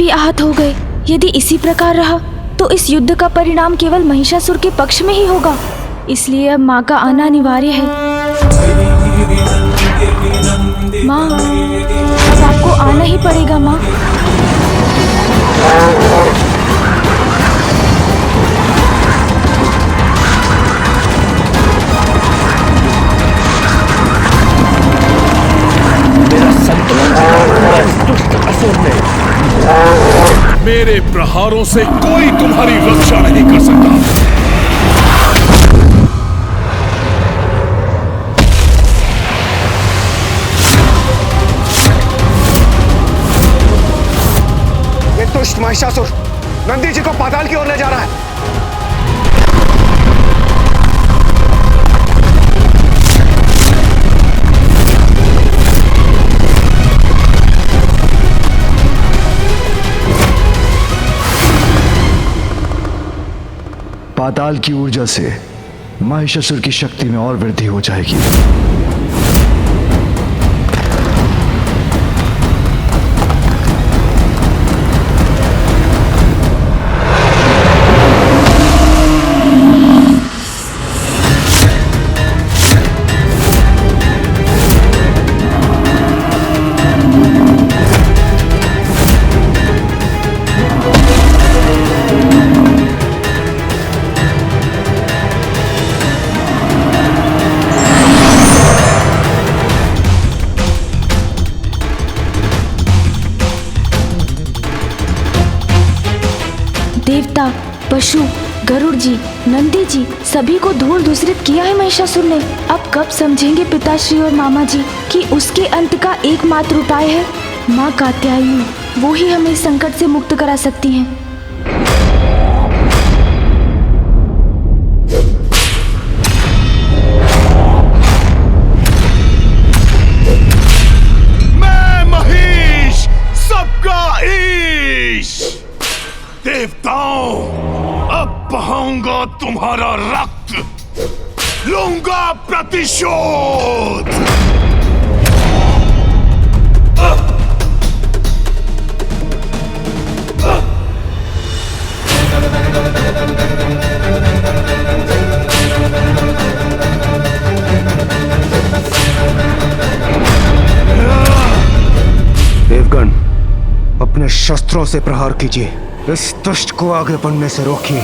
भी आहत हो गए। यदि इसी प्रकार रहा तो इस युद्ध का परिणाम केवल महिषासुर के पक्ष में ही होगा। इसलिए अब माँ का आना अनिवार्य है। माँ, अब आपको आना ही पड़ेगा माँ। मेरा संतुलन दुष्ट असुर ने। मेरे प्रहारों से कोई तुम्हारी रक्षा नहीं कर सकता। ये दुष्ट महिषासुर नंदी जी को पाताल की ओर ले जा रहा है। पाताल की ऊर्जा से महिषासुर की शक्ति में और वृद्धि हो जाएगी। देवता, पशु, गरुड़ जी, नंदी जी सभी को धूल दूसरित किया है महिषासुर ने। अब कब समझेंगे पिताश्री और मामा जी कि उसके अंत का एकमात्र उपाय है माँ कात्यायनी। वो ही हमें इस संकट से मुक्त करा सकती हैं। मैं महिष, सबका ईश। देवताओं, अब बहाऊंगा तुम्हारा रक्त, लूंगा प्रतिशोध। देवगण, अपने शस्त्रों से प्रहार कीजिए। इस दुष्ट को आगे बढ़ने से रोकिए।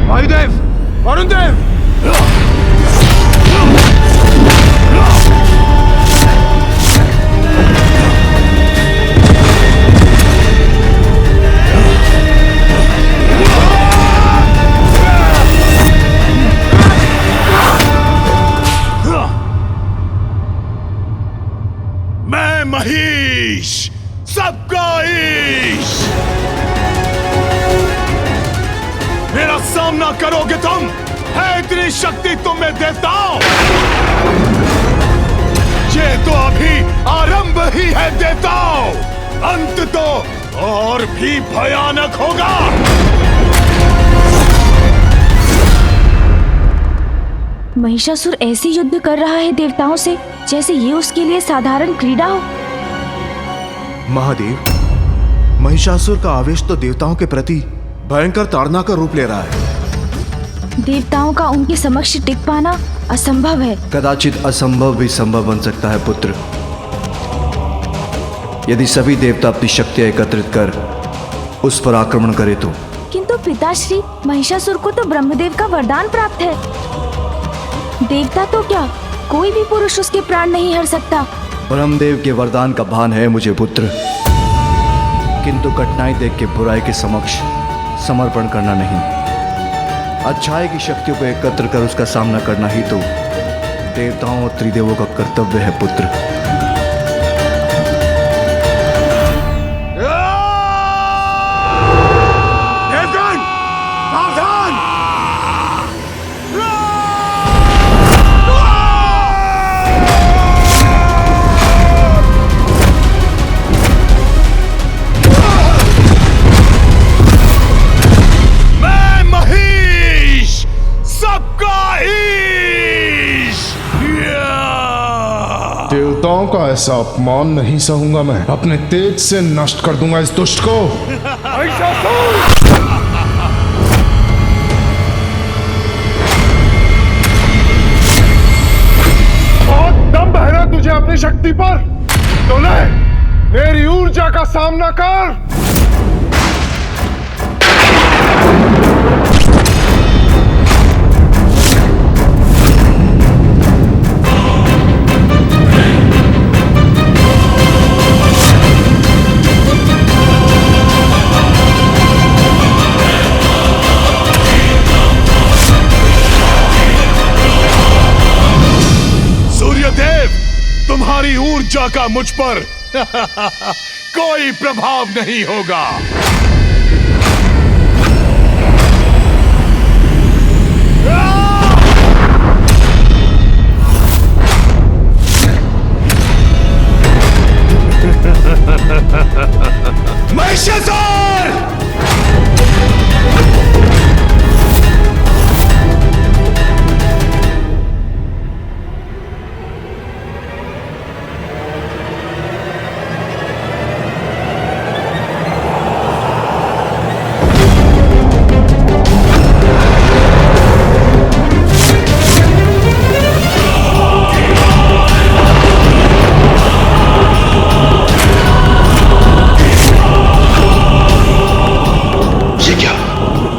वायुदेव, वरुण देव, मैं महिष, सबका ईश। मेरा सामना करोगे तुम? है इतनी शक्ति तुम में देवताओं? ये तो अभी आरंभ ही है देवताओं, अंत तो और भी भयानक होगा। महिषासुर ऐसे युद्ध कर रहा है देवताओं से जैसे ये उसके लिए साधारण क्रीड़ा हो। महादेव, महिषासुर का आवेश तो देवताओं के प्रति भयंकर ताड़ना का रूप ले रहा है। देवताओं का उनके समक्ष टिक पाना असंभव है। कदाचित असंभव भी संभव बन सकता है पुत्र, यदि सभी देवता अपनी शक्तियां एकत्रित कर उस पर आक्रमण करे तो। किंतु पिताश्री, महिषासुर को तो ब्रह्मदेव का वरदान प्राप्त है। देवता तो क्या, कोई भी पुरुष उसके प्राण नहीं हर सकता। ब्रह्मदेव के वरदान का भान है मुझे पुत्र, किंतु कठिनाई देख के बुराई के समक्ष समर्पण करना नहीं, अच्छाई की शक्तियों को एकत्र कर उसका सामना करना ही तो देवताओं और त्रिदेवों का कर्तव्य है पुत्र। देवगण, सावधान! देवताओं का ऐसा अपमान नहीं सहूंगा मैं। अपने तेज से नष्ट कर दूंगा इस दुष्ट को। बहुत दम है ना तुझे अपनी शक्ति पर, तो ले मेरी ऊर्जा का सामना कर। तुम्हारी ऊर्जा का मुझ पर कोई प्रभाव नहीं होगा। महिषासुर!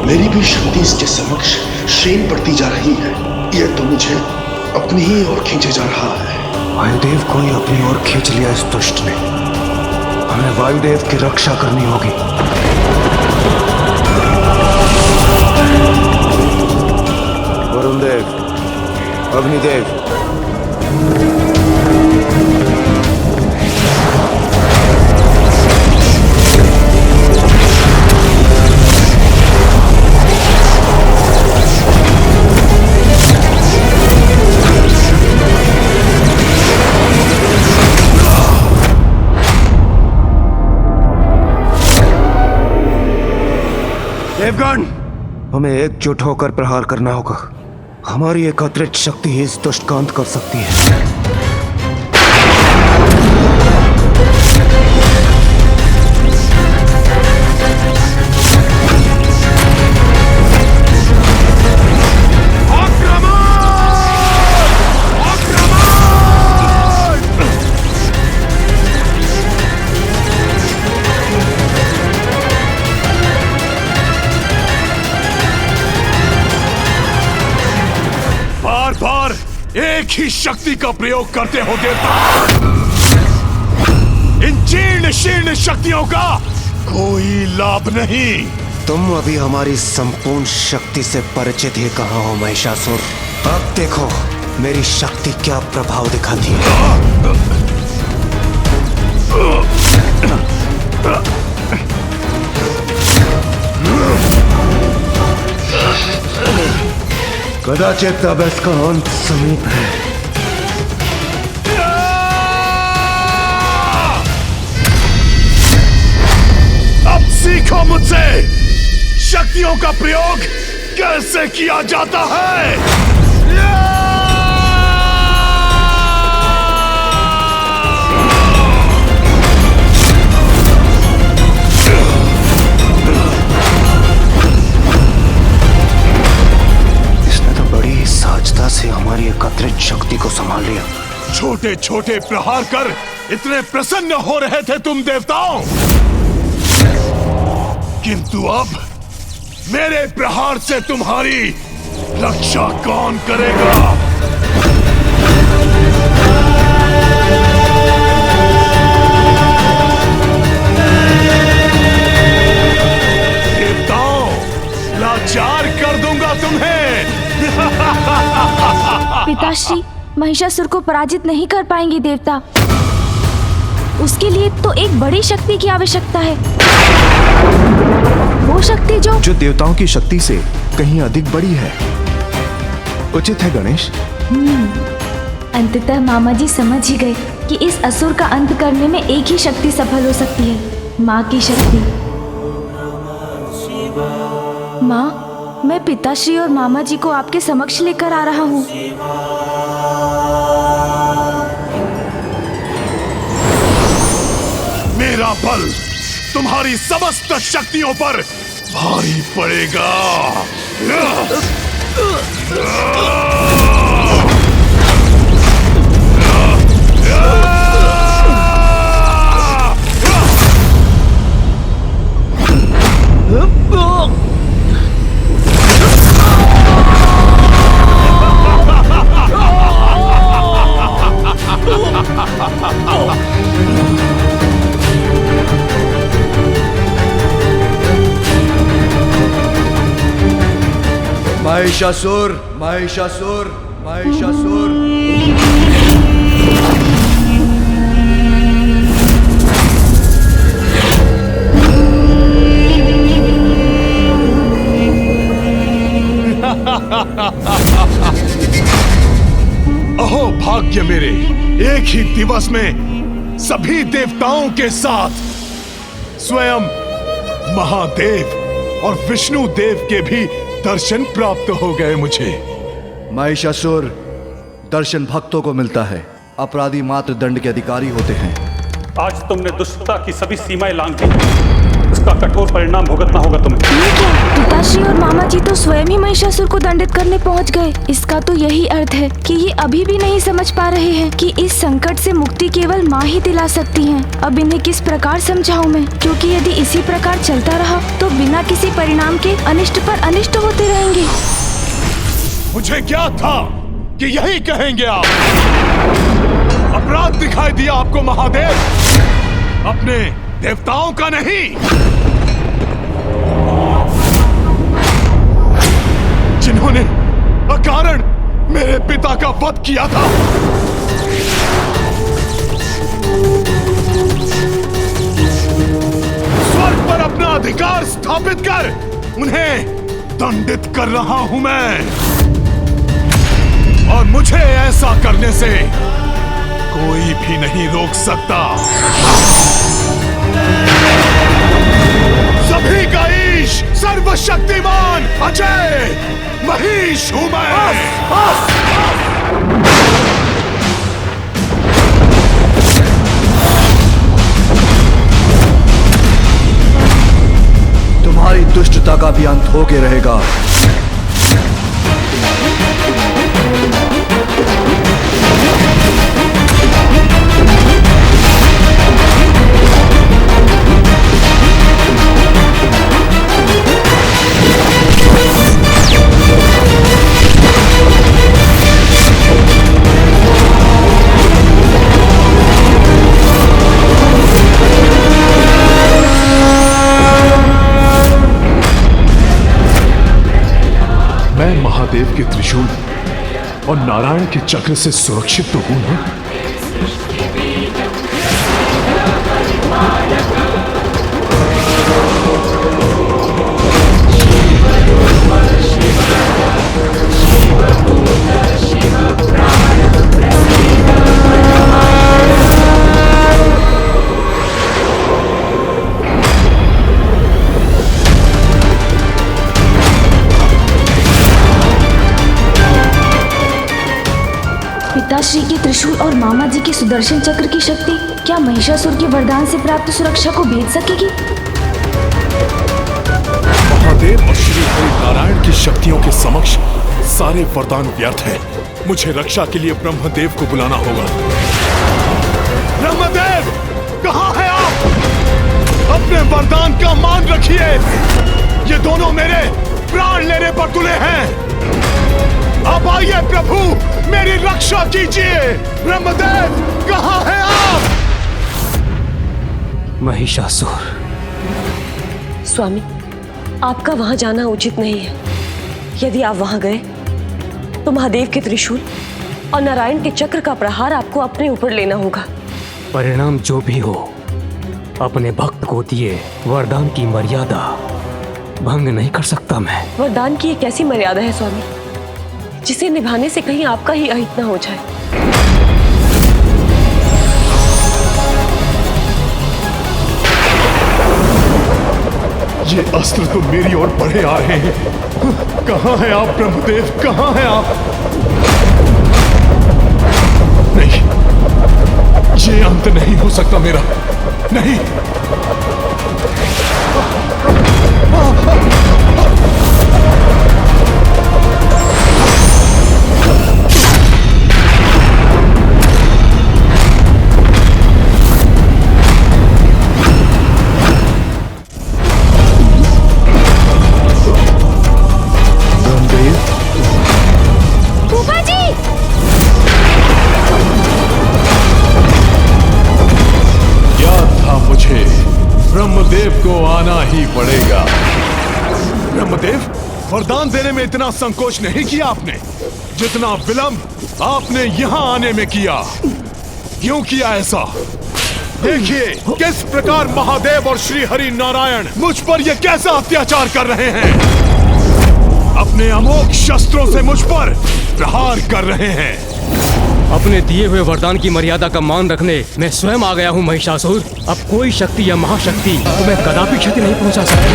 मेरी भी शक्ति इसके समक्ष क्षीण पड़ती जा रही है। यह तो मुझे अपनी ही ओर खींचे जा रहा है। वायुदेव को ही अपनी ओर खींच लिया इस दुष्ट ने। हमें वायुदेव की रक्षा करनी होगी। वरुण देव, अग्निदेव, देवगण, हमें एकजुट होकर प्रहार करना होगा। हमारी एकत्रित शक्ति ही इस दुष्ट का अंत कर सकती है। एक ही शक्ति का प्रयोग करते हो देवता। इन जीर्ण शीर्ण शक्तियों का कोई लाभ नहीं। तुम अभी हमारी संपूर्ण शक्ति से परिचित ही कहाँ हो महिषासुर। अब देखो मेरी शक्ति क्या प्रभाव दिखाती है। कदाचित अब इसका अंत समीप है। अब सीखो मुझसे शक्तियों का प्रयोग कैसे किया जाता है। सहजता से हमारी एकत्रित शक्ति को संभाल लिया। छोटे छोटे प्रहार कर इतने प्रसन्न हो रहे थे तुम देवताओं, किंतु अब मेरे प्रहार से तुम्हारी रक्षा कौन करेगा। देवताओं, लाचार कर दूंगा तुम्हें। पिताश्री, महिषासुर को पराजित नहीं कर पाएंगे देवता। उसके लिए तो एक बड़ी शक्ति की आवश्यकता है। वो शक्ति जो देवताओं की शक्ति से कहीं अधिक बड़ी है। उचित है गणेश। अंततः मामा जी समझ ही गए कि इस असुर का अंत करने में एक ही शक्ति सफल हो सकती है, माँ की शक्ति। माँ, मैं पिताश्री और मामा जी को आपके समक्ष लेकर आ रहा हूँ। बल तुम्हारी समस्त शक्तियों पर भारी पड़ेगा। महिषासुर, महिषासुर, महिषासुर। अहो भाग्य मेरे, एक ही दिवस में सभी देवताओं के साथ स्वयं महादेव और विष्णु देव के भी दर्शन प्राप्त हो गए मुझे। महिषासुर, दर्शन भक्तों को मिलता है, अपराधी मात्र दंड के अधिकारी होते हैं। आज तुमने दुष्टता की सभी सीमाएं लांघ दी, उसका कठोर परिणाम भुगतना होगा तुम्हें। ये क्या? पिताश्री और मामा जी तो स्वयं ही महिषासुर को दंडित करने पहुंच गए। इसका तो यही अर्थ है कि ये अभी भी नहीं समझ पा रहे हैं कि इस संकट से मुक्ति केवल माँ ही दिला सकती हैं। अब इन्हें किस प्रकार समझाऊं मैं, क्योंकि यदि इसी प्रकार चलता रहा तो बिना किसी परिणाम के अनिष्ट पर अनिष्ट होते रहेंगे। मुझे क्या था कि यही कहेंगे आप। अपराध दिखाई दिया आपको महादेव, अपने देवताओं का नहीं। जिन्होंने अकारण मेरे पिता का वध किया था। स्वर्ग पर अपना अधिकार स्थापित कर उन्हें दंडित कर रहा हूं मैं, और मुझे ऐसा करने से कोई भी नहीं रोक सकता। सभी का ईश, सर्वशक्तिमान, अजय महिष हूं मैं। तुम्हारी दुष्टता का भी अंत होके रहेगा। मैं महादेव के त्रिशूल और नारायण के चक्र से सुरक्षित तो हूं ना? पिताश्री के त्रिशूल और मामा जी के सुदर्शन चक्र की शक्ति क्या महिषासुर के वरदान से प्राप्त सुरक्षा को भेद सकेगी? महादेव और श्री हरि नारायण की शक्तियों के समक्ष सारे वरदान व्यर्थ हैं। मुझे रक्षा के लिए ब्रह्मदेव को बुलाना होगा। ब्रह्मदेव, कहाँ हैं आप? अपने वरदान का मान रखिए। ये दोनों मेरे प्राण लेने पर तुले हैं। अब आइए प्रभु, मेरी रक्षा कीजिए। ब्रह्मदेव, कहाँ हैं आप? महिषासुर, स्वामी, आपका वहां जाना उचित नहीं है। यदि आप वहां गए तो महादेव के त्रिशूल और नारायण के चक्र का प्रहार आपको अपने ऊपर लेना होगा। परिणाम जो भी हो, अपने भक्त को दिए वरदान की मर्यादा भंग नहीं कर सकता मैं। वरदान की एक ऐसी मर्यादा है स्वामी, जिसे निभाने से कहीं आपका ही अहित न हो जाए। ये अस्त्र तो मेरी ओर बढ़े आ रहे हैं। कहाँ हैं आप ब्रह्मदेव, कहाँ हैं आप? नहीं, ये अंत अंत नहीं हो सकता मेरा, नहीं। ब्रह्मदेव को आना ही पड़ेगा। ब्रह्मदेव, वरदान देने में इतना संकोच नहीं किया आपने, जितना विलंब आपने यहाँ आने में किया। क्यों किया ऐसा? देखिए किस प्रकार महादेव और श्री हरि नारायण मुझ पर ये कैसा अत्याचार कर रहे हैं। अपने अमोघ शस्त्रों से मुझ पर प्रहार कर रहे हैं। अपने दिए हुए वरदान की मर्यादा का मान रखने मैं स्वयं आ गया हूँ महिषासुर। अब कोई शक्ति या महाशक्ति तुम्हें कदापि क्षति नहीं पहुंचा सकती।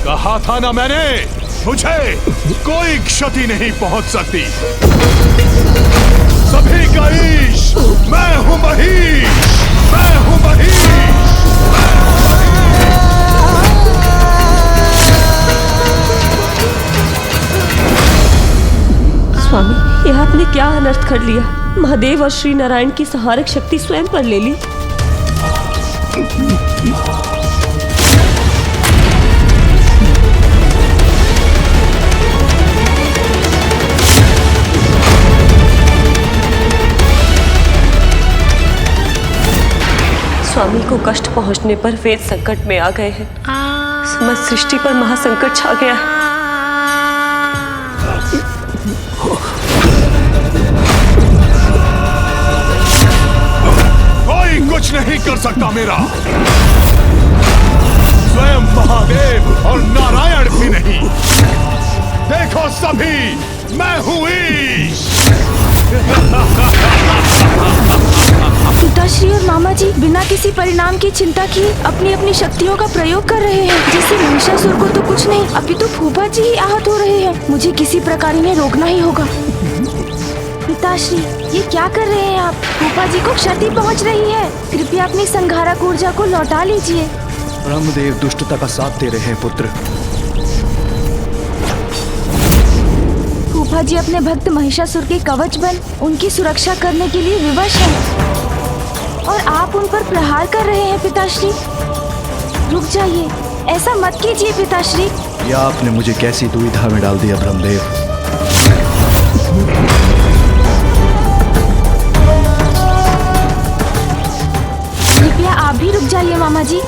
कहा था ना मैंने, मुझे कोई क्षति नहीं पहुंच सकती। सभी का ईश मैं हूं महीश, मैं हूं महीश। स्वामी, यह आपने क्या अनर्थ कर लिया? महादेव और श्री नारायण की संहारक शक्ति स्वयं पर ले ली। स्वामी को कष्ट पहुंचने पर वेद संकट में आ गए हैं। समस्त सृष्टि पर महासंकट छा गया है। कोई कुछ नहीं कर सकता मेरा, स्वयं महादेव और नारायण भी नहीं। देखो सभी, मैं हूं ईश। पिताश्री और मामा जी बिना किसी परिणाम की चिंता किए अपनी अपनी शक्तियों का प्रयोग कर रहे हैं। जिससे महिषासुर को तो कुछ नहीं, अभी तो फूफा जी ही आहत हो रहे हैं। मुझे किसी प्रकार इन्हें रोकना ही होगा। पिताश्री, ये क्या कर रहे हैं आप? फूफा जी को क्षति पहुंच रही है। कृपया अपनी संहारक ऊर्जा को लौटा लीजिए। ब्रह्मदेव दुष्टता का साथ दे रहे हैं पुत्र। फूफा जी अपने भक्त महिषासुर के कवच बन उनकी सुरक्षा करने के लिए विवश हैं और आप उन पर प्रहार कर रहे हैं। पिताश्री, रुक जाइए, ऐसा मत कीजिए पिताश्री। या आपने मुझे कैसी दुविधा में डाल दिया ब्रह्मदेव। कृपया आप भी रुक जाइए मामा जी।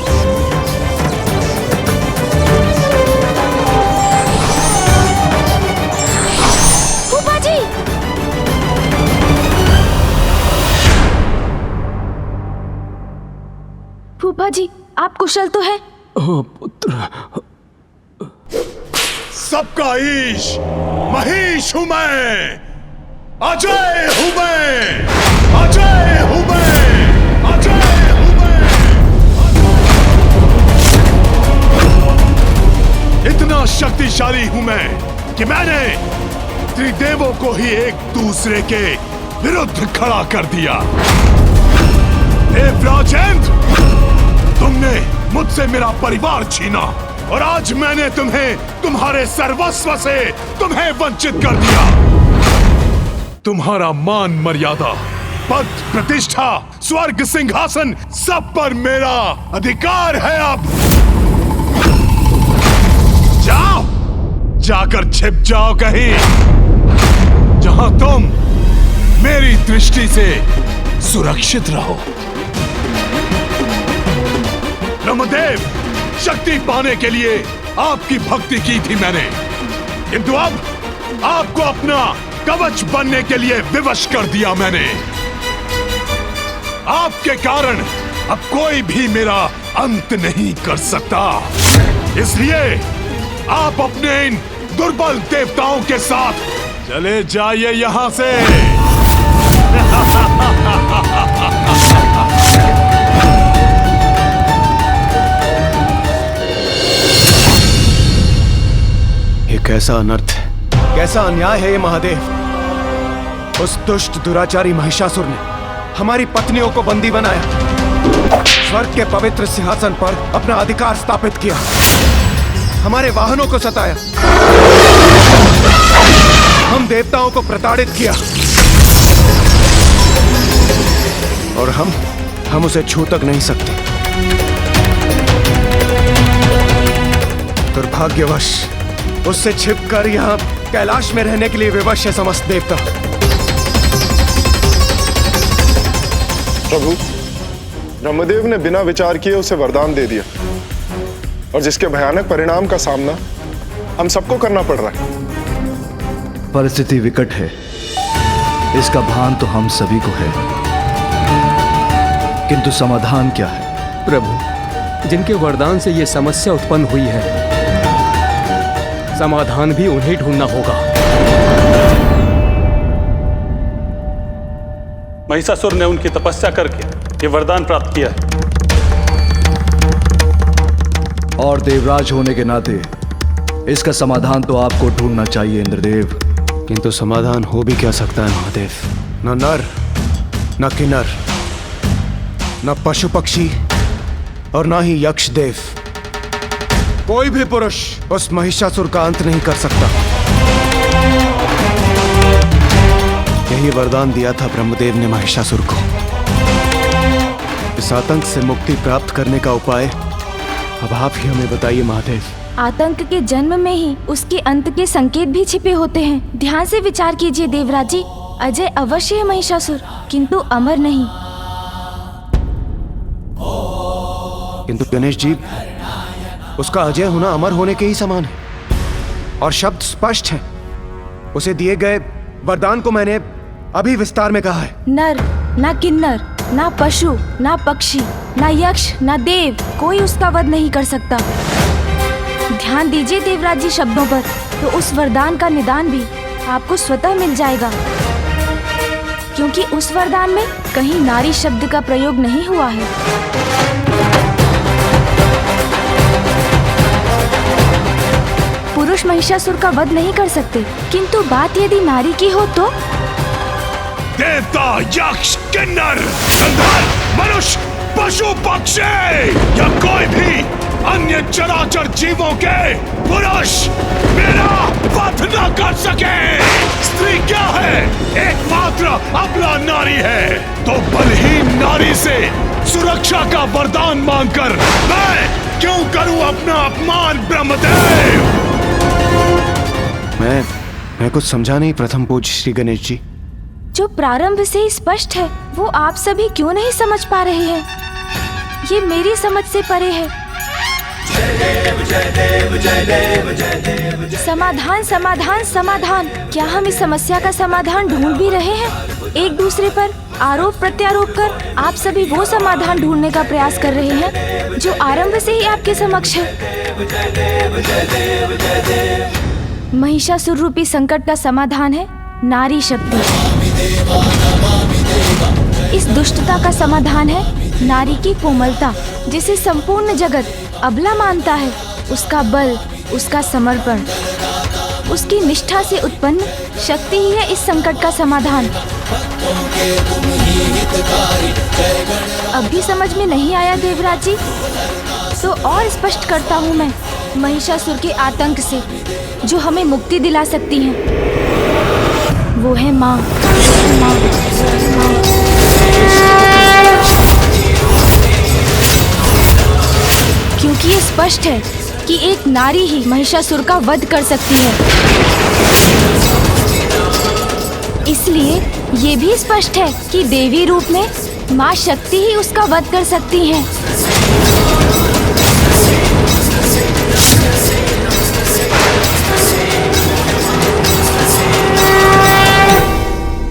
फूफा जी, फूफा जी, आप कुशल तो हैं? ओ पुत्र, सबका ईश महीश हूं मैं, अजय हूं मैं, अजय हूं मैं, अजय हूं मैं। इतना शक्तिशाली हूं मैं कि मैंने त्रिदेवों को ही एक दूसरे के विरुद्ध खड़ा कर दिया। देवराज इंद्र, तुमने मुझसे मेरा परिवार छीना और आज मैंने तुम्हें तुम्हारे सर्वस्व से तुम्हें वंचित कर दिया। तुम्हारा मान मर्यादा, पद, प्रतिष्ठा, स्वर्ग, सिंहासन, सब पर मेरा अधिकार है। अब जाओ, जाकर छिप जाओ कहीं जहां तुम मेरी दृष्टि से सुरक्षित रहो। ब्रह्मदेव, शक्ति पाने के लिए आपकी भक्ति की थी मैंने, किंतु अब आपको अपना कवच बनने के लिए विवश कर दिया मैंने। आपके कारण अब कोई भी मेरा अंत नहीं कर सकता। इसलिए आप अपने इन दुर्बल देवताओं के साथ चले जाइए यहां से। ये कैसा अनर्थ है, कैसा अन्याय है ये महादेव। उस दुष्ट दुराचारी महिषासुर ने हमारी पत्नियों को बंदी बनाया, स्वर्ग के पवित्र सिंहासन पर अपना अधिकार स्थापित किया, हमारे वाहनों को सताया, हम देवताओं को प्रताड़ित किया, और हम उसे छू तक नहीं सकते। दुर्भाग्यवश उससे छिपकर यहाँ कैलाश में रहने के लिए विवश है समस्त देवता। प्रभु, ब्रह्मदेव ने बिना विचार किए उसे वरदान दे दिया, और जिसके भयानक परिणाम का सामना हम सबको करना पड़ रहा है। परिस्थिति विकट है, इसका भान तो हम सभी को है, किंतु समाधान क्या है? प्रभु, जिनके वरदान से ये समस्या उत्पन्न हुई है, समाधान भी उन्हें ढूंढना होगा। महिषासुर ने उनकी तपस्या करके ये वरदान प्राप्त किया है, और देवराज होने के नाते इसका समाधान तो आपको ढूंढना चाहिए इंद्रदेव। किंतु समाधान हो भी क्या सकता है महादेव? न नर, न किन्नर, न पशु पक्षी, और न ही यक्ष देव, कोई भी पुरुष उस महिषासुर का अंत नहीं कर सकता। यही वरदान दिया था ब्रह्मदेव ने महिषासुर को। इस आतंक से मुक्ति प्राप्त करने का उपाय अब आप ही हमें बताइए महादेव। आतंक के जन्म में ही उसके अंत के संकेत भी छिपे होते हैं। ध्यान से विचार कीजिए देवराज जी। अजय अवश्य है महिषासुर, किंतु अमर नहीं। किंतु गणेश जी, उसका अजय होना अमर होने के ही समान है, और शब्द स्पष्ट है। उसे दिए गए वरदान को मैंने अभी विस्तार में कहा है। नर, ना किन्नर, ना पशु, ना पक्षी, ना यक्ष, ना देव, कोई उसका वध नहीं कर सकता। ध्यान दीजिए देवराज जी शब्दों पर, तो उस वरदान का निदान भी आपको स्वतः मिल जाएगा, क्योंकि उस वरदान में कहीं नारी शब्द का प्रयोग नहीं हुआ है। पुरुष महिषासुर का वध नहीं कर सकते, किंतु बात यदि नारी की हो तो देवता, यक्ष, किन्नर, गंधर्व, मनुष्य, पशु पक्षी या कोई भी अन्य चराचर जीवों के पुरुष मेरा वध न कर सके। स्त्री क्या है? एकमात्र अबला नारी है। तो बलहीन नारी से सुरक्षा का वरदान मांगकर मैं क्यों करूं अपना अपमान ब्रह्मदेव? मैं कुछ समझा नहीं प्रथम पूज्य श्री गणेश जी। जो प्रारंभ से ही स्पष्ट है वो आप सभी क्यों नहीं समझ पा रहे हैं? ये मेरी समझ से परे है। समाधान, समाधान, समाधान। क्या हम इस समस्या का समाधान ढूंढ भी रहे हैं? एक दूसरे पर आरोप प्रत्यारोप कर आप सभी वो समाधान ढूंढने का प्रयास कर रहे हैं जो आरंभ से ही आपके समक्ष है। महिषासुर रूपी संकट का समाधान है नारी शक्ति। इस दुष्टता का समाधान है नारी की कोमलता, जिसे संपूर्ण जगत अबला मानता है। उसका बल, उसका समर्पण, उसकी निष्ठा से उत्पन्न शक्ति ही है इस संकट का समाधान। अब भी समझ में नहीं आया देवराज जी? तो और स्पष्ट करता हूँ मैं। महिषासुर के आतंक से जो हमें मुक्ति दिला सकती है वो है माँ। क्योंकि ये स्पष्ट है कि एक नारी ही महिषासुर का वध कर सकती है, इसलिए ये भी स्पष्ट है कि देवी रूप में माँ शक्ति ही उसका वध कर सकती हैं।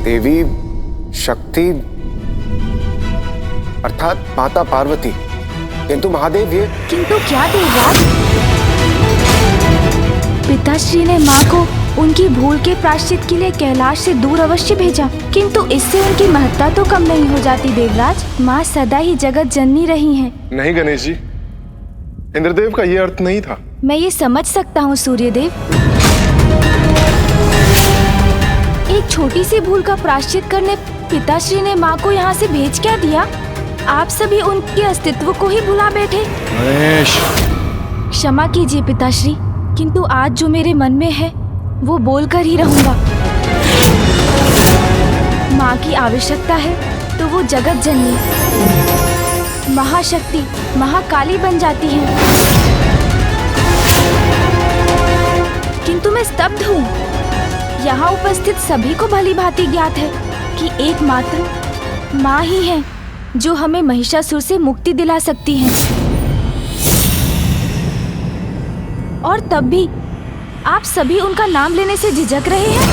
देवी शक्ति अर्थात माता पार्वती, किंतु महादेव किंतु क्या देवराज? पिताश्री ने माँ को उनकी भूल के प्रायश्चित के लिए कैलाश से दूर अवश्य भेजा, किंतु इससे उनकी महत्ता तो कम नहीं हो जाती देवराज। माँ सदा ही जगत जननी रही हैं। नहीं गणेश जी, इंद्रदेव का ये अर्थ नहीं था। मैं ये समझ सकता हूँ सूर्यदेव। एक छोटी सी भूल का प्रायश्चित करने पिताश्री ने माँ को यहाँ से भेज क्या दिया? आप सभी उनके अस्तित्व को ही भुला बैठे। गणेश, क्षमा कीजिए पिताश्री, किंतु आज जो मेरे मन में है वो बोलकर ही रहूंगा। माँ की आवश्यकता है तो वो जगत जननी महाशक्ति महाकाली बन जाती है, किंतु मैं स्तब्ध हूँ। यहाँ उपस्थित सभी को भली भांति ज्ञात है कि एकमात्र माँ ही है जो हमें महिषासुर से मुक्ति दिला सकती है। और तब भी आप सभी उनका नाम लेने से झिझक रहे हैं।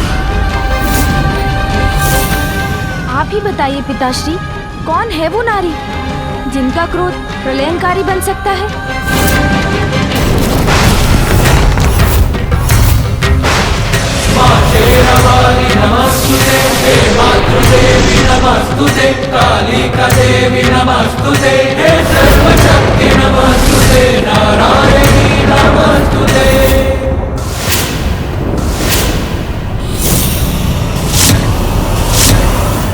आप ही बताइए पिताश्री, कौन है वो नारी जिनका क्रोध प्रलयंकारी बन सकता है?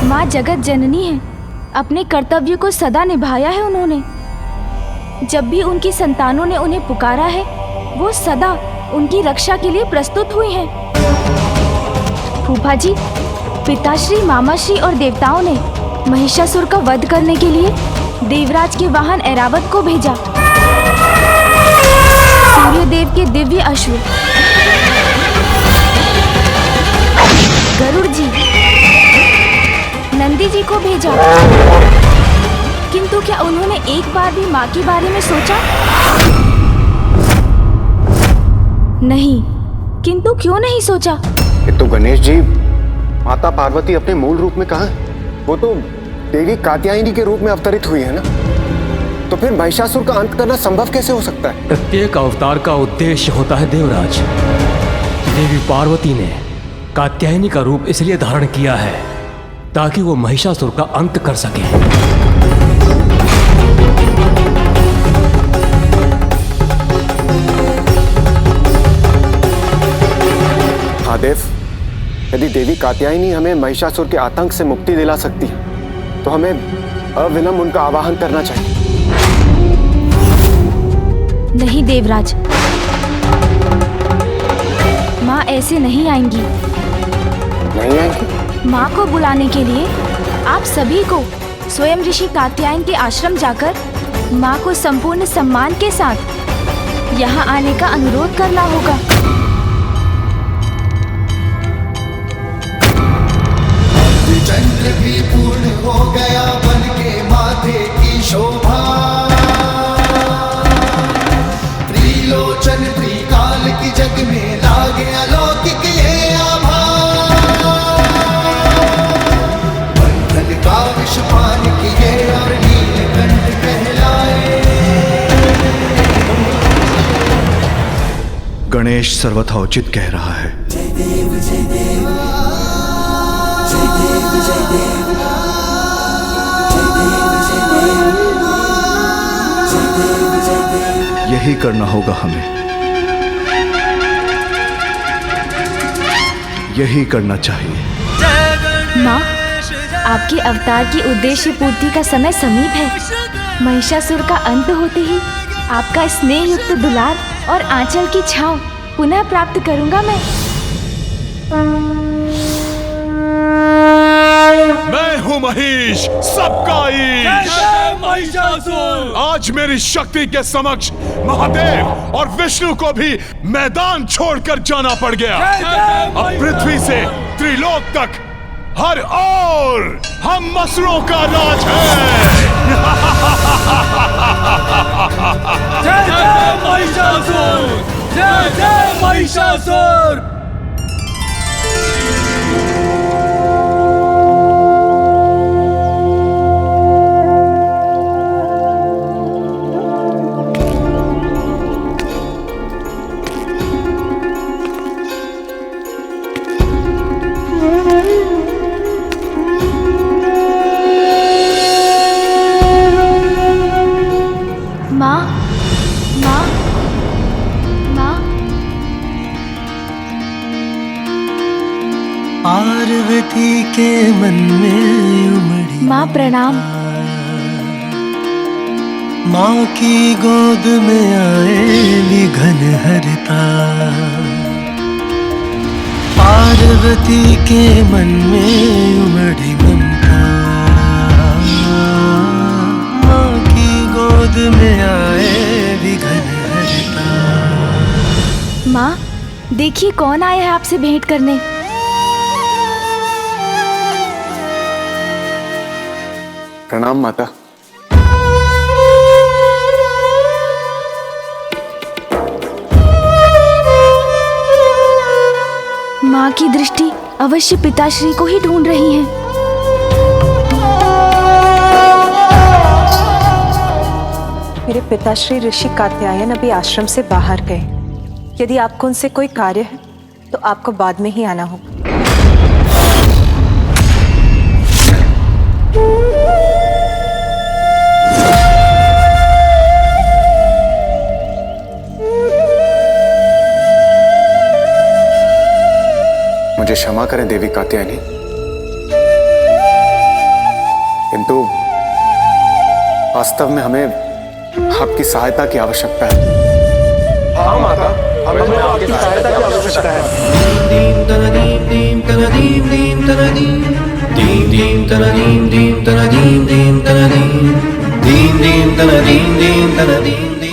माँ जगत जननी है, अपने कर्तव्य को सदा निभाया है उन्होंने। जब भी उनकी संतानों ने उन्हें पुकारा है, वो सदा उनकी रक्षा के लिए प्रस्तुत हुई हैं। फूफा जी, पिताश्री, मामाश्री और देवताओं ने महिषासुर का वध करने के लिए देवराज के वाहन ऐरावत को भेजा। सूर्यदेव के दिव्य अश्व गरुड़ जी, नंदी जी को भेजा, किंतु क्या उन्होंने एक बार भी माँ के बारे में सोचा? नहीं। किंतु क्यों नहीं सोचा? तो गणेश जी, माता पार्वती अपने मूल रूप में कहाँ है? वो तो देवी कात्यायनी के रूप में अवतरित हुई है ना, तो फिर महिषासुर का अंत करना संभव कैसे हो सकता है? प्रत्येक अवतार का उद्देश्य होता है देवराज। देवी पार्वती ने कात्यायनी का रूप इसलिए धारण किया है ताकि वो महिषासुर का अंत कर सके। महादेव, यदि देवी कात्यायनी हमें महिषासुर के आतंक से मुक्ति दिला सकती है तो हमें अविलंब उनका आवाहन करना चाहिए। नहीं देवराज, माँ ऐसे नहीं आएंगी। नहीं आएंगी? माँ को बुलाने के लिए आप सभी को स्वयं ऋषि कात्यायन के आश्रम जाकर माँ को संपूर्ण सम्मान के साथ यहाँ आने का अनुरोध करना होगा। चंद्र भी पूर्ण हो गया बन के माथे की शोभा, त्रिलोचन त्रिकाल की जग में लागे अलौकिक ये आभा। बंधन का विष पान किए और नीलकंठ कहलाए। गणेश सर्वथा उचित कह रहा है। जय देव जय देव, जय देव जय देव, जय देव जय देव। यही करना होगा हमें, यही करना चाहिए। माँ, आपके अवतार की उद्देश्य पूर्ति का समय समीप है। महिषासुर का अंत होते ही आपका स्नेह युक्त दुलार और आंचल की छांव पुनः प्राप्त करूंगा मैं। मैं हूँ महिष, सबका ईश। आज मेरी शक्ति के समक्ष महादेव और विष्णु को भी मैदान छोड़कर जाना पड़ गया। अब पृथ्वी से त्रिलोक तक हर ओर हम मसरों का राज है। जय जय महिषासुर, जय जय महिषासुर। पार्वती के मन में उमड़ी माँ प्रणाम। माँ की गोद में आए विघन हरता, पार्वती के मन में उमड़ी ममता, माँ की गोद में आए विघन हरता। माँ देखिए कौन आया है आपसे भेंट करने। प्रणाम माता। माँ की दृष्टि अवश्य पिताश्री को ही ढूंढ रही है। मेरे पिताश्री ऋषि कात्यायन अभी आश्रम से बाहर गए। यदि आपको उनसे कोई कार्य है तो आपको बाद में ही आना होगा। मुझे क्षमा करें देवी कात्यायनी, किंतु वास्तव में हमें आपकी सहायता की आवश्यकता है। हाँ माता, हमें आपकी सहायता की आवश्यकता है।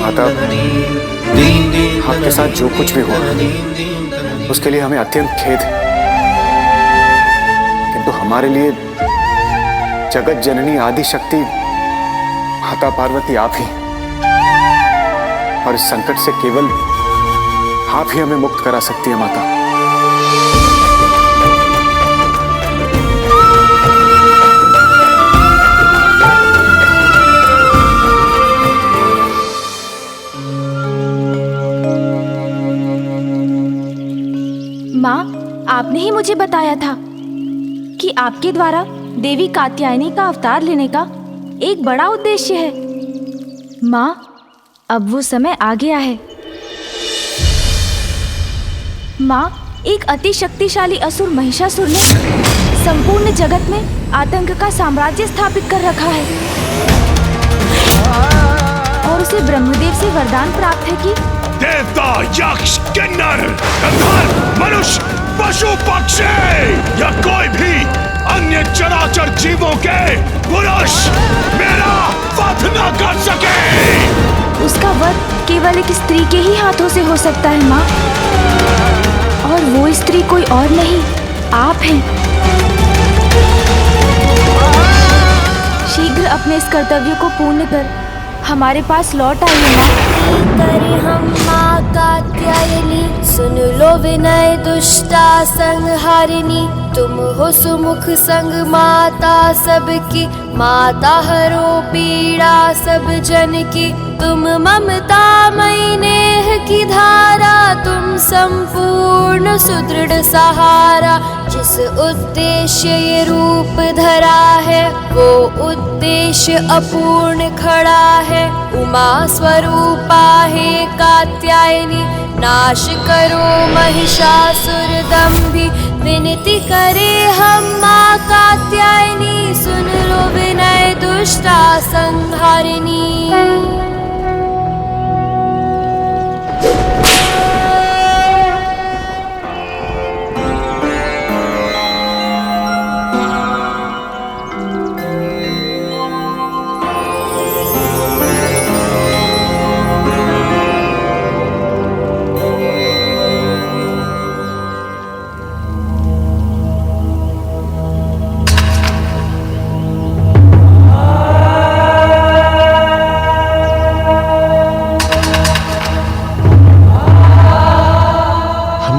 माता, आपके साथ जो कुछ भी हुआ उसके लिए हमें अत्यंत खेद है, किंतु हमारे लिए जगत जननी आदि शक्ति माता पार्वती आप ही, और इस संकट से केवल आप ही हमें मुक्त करा सकती है माता। माँ आपने ही मुझे बताया था कि आपके द्वारा देवी कात्यायनी का अवतार लेने का एक बड़ा उद्देश्य है। माँ अब वो समय आ गया है। माँ एक अति शक्तिशाली असुर महिषासुर ने संपूर्ण जगत में आतंक का साम्राज्य स्थापित कर रखा है और उसे ब्रह्मदेव से वरदान प्राप्त है कि देवता, यक्ष, किन्नर, गंधर्व, मनुष्य, पशु, पक्षी या कोई भी अन्य चराचर जीवों के पुरुष मेरा वध न कर सके। उसका वध केवल एक स्त्री के ही हाथों से हो सकता है माँ, और वो स्त्री कोई और नहीं, आप हैं। शीघ्र अपने इस कर्तव्य को पूर्ण कर हमारे पास लौट आइए माँ। करे हम माँ कात्यायनी, सुन लो विनय दुष्टा संहारिणी। तुम हो सुमुख संग माता सबकी, माता हरो पीड़ा सब जन की। तुम ममता मई नेह की धारा, तुम संपूर्ण सुदृढ़ सहारा। जिस उद्देश्य ये रूप धरा है, वो उद्देश्य अपूर्ण खड़ा है। उमा स्वरूपा हे कात्यायनी, नाश करो महिषासुर दंभी। विनती करे हम माँ कात्यायनी, सुन लो विनय दुष्टा संहारिणी।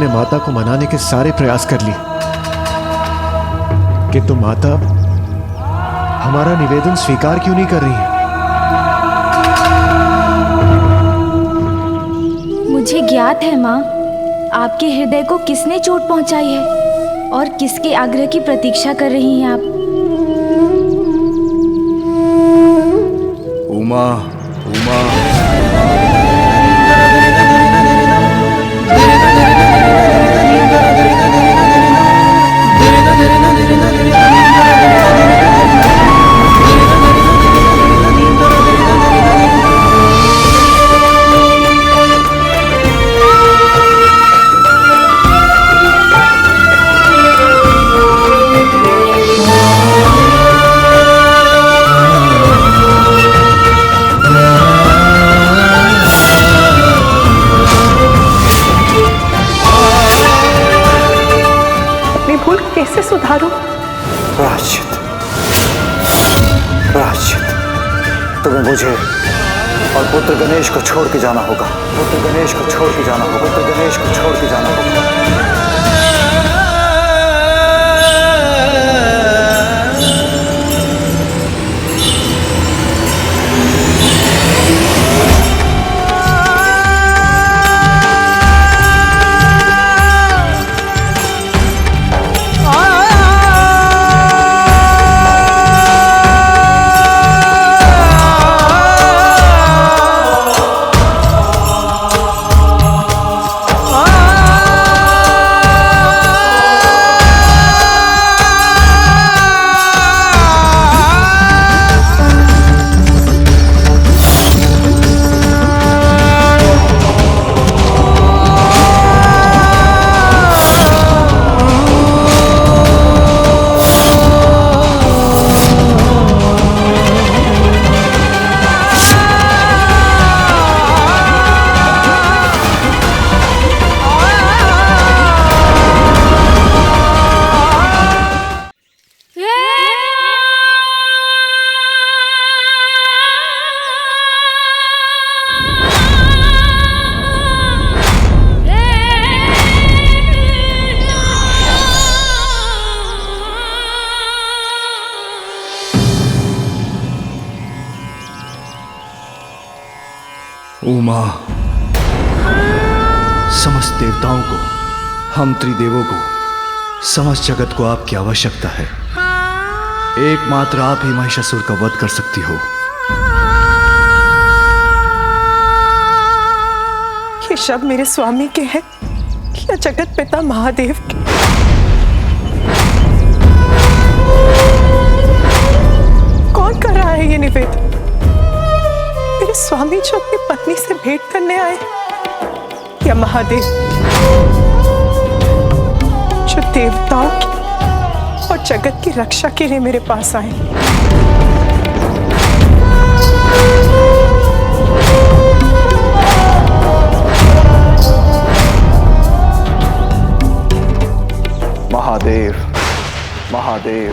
माता को मनाने के सारे प्रयास कर लिए, किंतु माता हमारा निवेदन स्वीकार क्यों नहीं कर रही है? मुझे ज्ञात है माँ, आपके हृदय को किसने चोट पहुंचाई है और किसके आग्रह की प्रतीक्षा कर रही हैं आप। उमा, उमा। सुधारो। प्रायश्चित, प्रायश्चित तुम्हें मुझे और पुत्र गणेश को छोड़ के जाना होगा। पुत्र गणेश को छोड़ के जाना होगा। पुत्र गणेश को छोड़ के जाना होगा। उमा, समस्त देवताओं को, हम त्रिदेवों को, समस्त जगत को आपकी आवश्यकता है। एकमात्र आप ही महिषासुर का वध कर सकती हो। ये शब्द मेरे स्वामी के हैं या जगत पिता महादेव के? कौन कर रहा है ये निवेदन? मेरे स्वामी जो अपनी पत्नी से भेंट करने आए, या महादेव जो देवताओं की और जगत की रक्षा के लिए मेरे पास आए? महादेव, महादेव,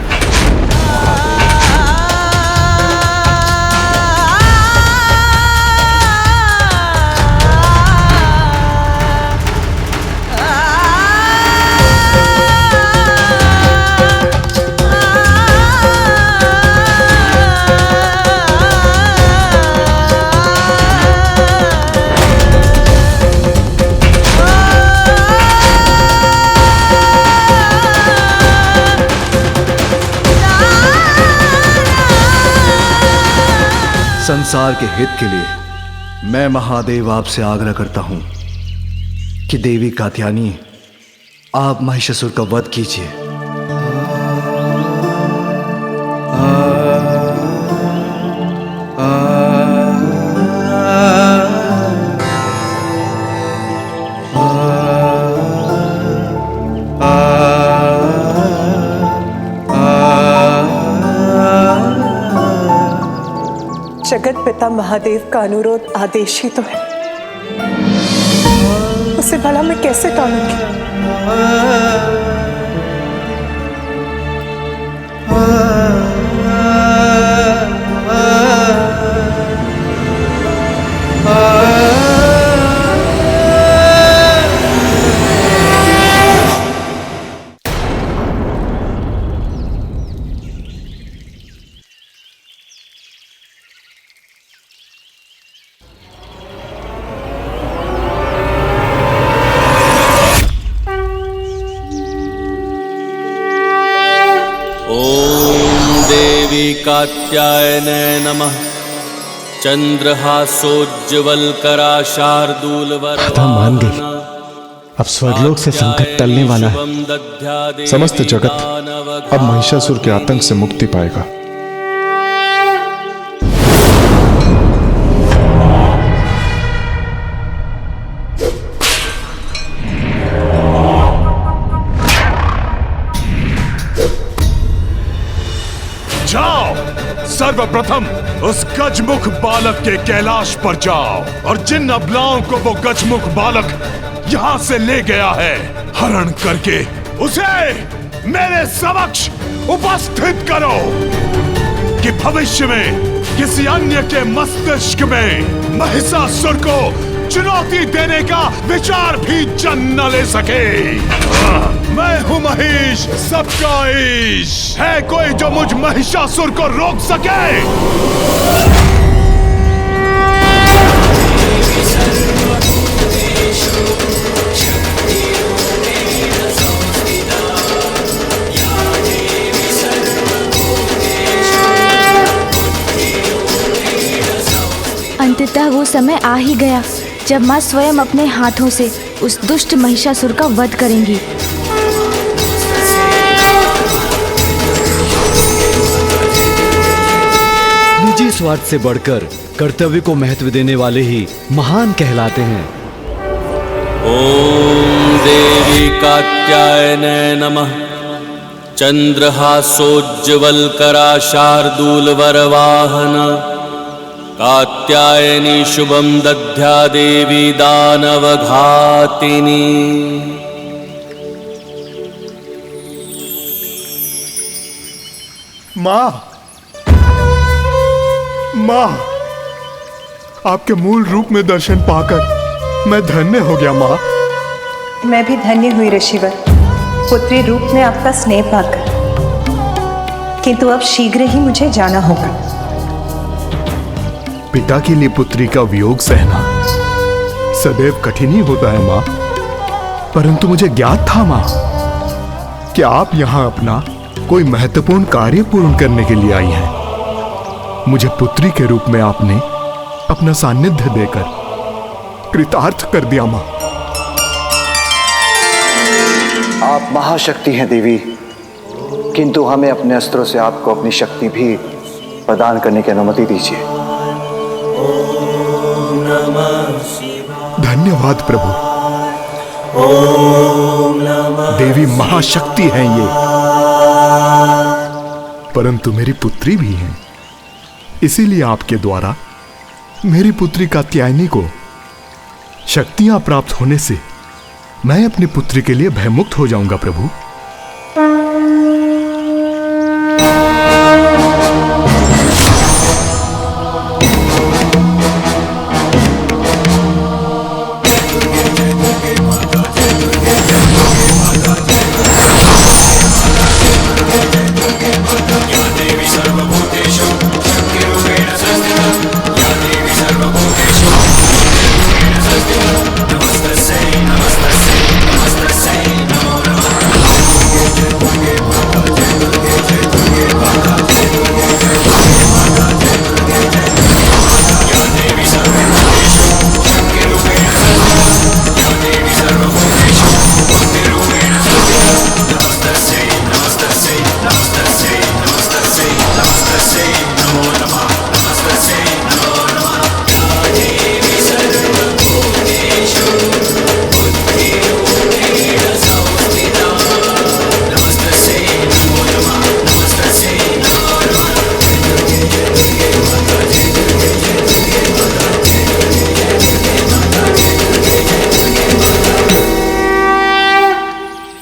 संसार के हित के लिए मैं महादेव आपसे आग्रह करता हूं कि देवी कात्यायनी, आप महिषासुर का वध कीजिए। जगत पिता महादेव का अनुरोध आदेश ही तो है, उसे भला मैं कैसे टालूंगी? कात्यायने नमः। चंद्रहासोज्ज्वलकरा शार्दूलवर मान गई। अब स्वर्गलोक से संकट टलने वाला है। समस्त जगत अब महिषासुर के आतंक से मुक्ति पाएगा। सर्वप्रथम उस गजमुख बालक के कैलाश पर जाओ और जिन अबलाओं को वो गजमुख बालक यहाँ से ले गया है, हरण करके उसे मेरे समक्ष उपस्थित करो कि भविष्य में किसी अन्य के मस्तिष्क में महिषासुर को चुनौती देने का विचार भी जन्म न ले सके। मैं हूं महेश, सबका ईश। है कोई जो मुझ महिषासुर को रोक सके? अंततः वो समय आ ही गया जब माँ स्वयं अपने हाथों से उस दुष्ट महिषासुर का वध करेंगी। निजी स्वार्थ से बढ़कर कर्तव्य को महत्व देने वाले ही महान कहलाते हैं। ओम देवी कात्यायने नमः। चंद्रहासोज्ज्वलकरा शार्दूलवरवाहन कात्यायनी शुभम दध्या देवी दानवघातिनी। माँ, माँ, आपके मूल रूप में दर्शन पाकर मैं धन्य हो गया माँ। मैं भी धन्य हुई ऋषिवर, पुत्री रूप में आपका स्नेह पाकर। किंतु अब शीघ्र ही मुझे जाना होगा। पिता के लिए पुत्री का वियोग सहना सदैव कठिन ही होता है माँ, परंतु मुझे ज्ञात था माँ कि आप यहाँ अपना कोई महत्वपूर्ण कार्य पूर्ण करने के लिए आई हैं। मुझे पुत्री के रूप में आपने अपना सानिध्य देकर कृतार्थ कर दिया माँ। आप महाशक्ति हैं देवी, किंतु हमें अपने अस्त्रों से आपको अपनी शक्ति भी प्रदान करने की अनुमति दीजिए। धन्यवाद प्रभु। देवी महाशक्ति हैं ये, परंतु मेरी पुत्री भी हैं। इसीलिए आपके द्वारा मेरी पुत्री कात्यायनी को शक्तियां प्राप्त होने से मैं अपनी पुत्री के लिए भयमुक्त हो जाऊंगा प्रभु।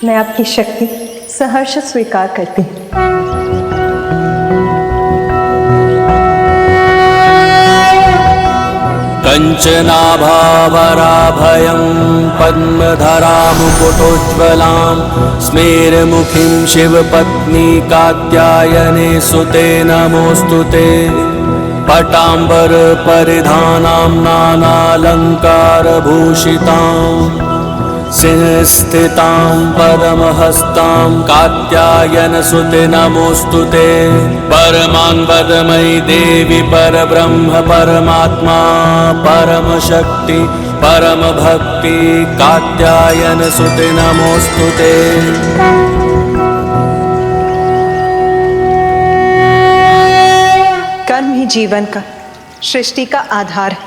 मैं आपकी शक्ति सहर्ष स्वीकार करती हूँ। कंचनाभावराभयं पद्मधरां मुकुटोज्ज्वलां स्मेरमुखीं शिवपत्नी कात्यायने सुते नमोऽस्तुते। पटाम्बर परिधानां नानालङ्कारभूषितां सिंहस्थितां पद्महस्तां कात्यायनसुते नमोऽस्तुते। परमान्वदमयि देवी परब्रह्म परमात्मा परमशक्ति परमभक्ति कात्यायनसुते नमोऽस्तुते। कर्म ही जीवन का, सृष्टि का आधार है।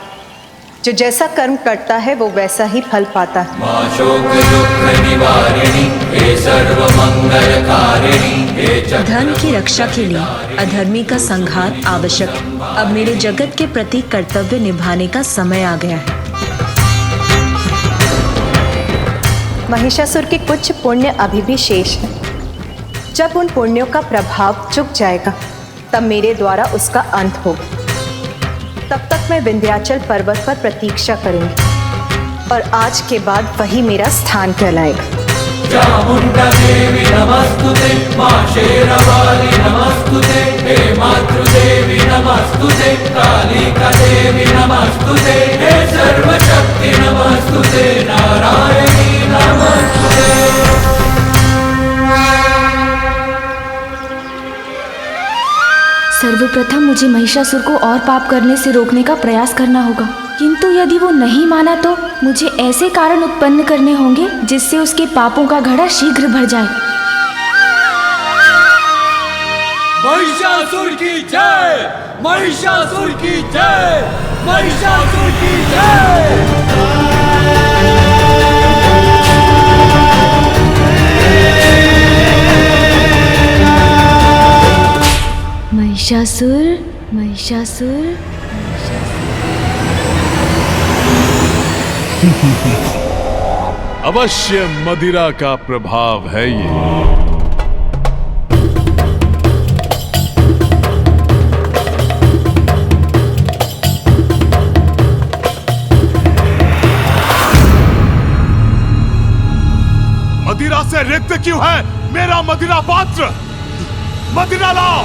जो जैसा कर्म करता है वो वैसा ही फल पाता है। धर्म की रक्षा के लिए अधर्मी का संहार आवश्यक है। अब मेरे जगत के प्रति कर्तव्य निभाने का समय आ गया है। महिषासुर के कुछ पुण्य अभी भी शेष है। जब उन पुण्यों का प्रभाव चुक जाएगा तब मेरे द्वारा उसका अंत होगा। तब तक मैं विंध्याचल पर्वत पर प्रतीक्षा करूंगी और आज के बाद वही मेरा स्थान कहलाएगा। चामुंडा देवी नमस्तुते, मां शेरवाली नमस्तुते, हे मातृदेवी नमस्तुते, कालिका देवी नमस्तुते, हे सर्वशक्ति नमस्तुते, नारायणी नमस्तुते। सर्वप्रथम मुझे महिषासुर को और पाप करने से रोकने का प्रयास करना होगा, किंतु यदि वो नहीं माना तो मुझे ऐसे कारण उत्पन्न करने होंगे जिससे उसके पापों का घड़ा शीघ्र भर जाए। महिषासुर की जय, महिषासुर की जय, महिषासुर की जय। महिषासुर, महिषासुर, अवश्य मदिरा का प्रभाव है ये। मदिरा से रिक्त क्यों है मेरा मदिरा पात्र? मदिरा लाओ।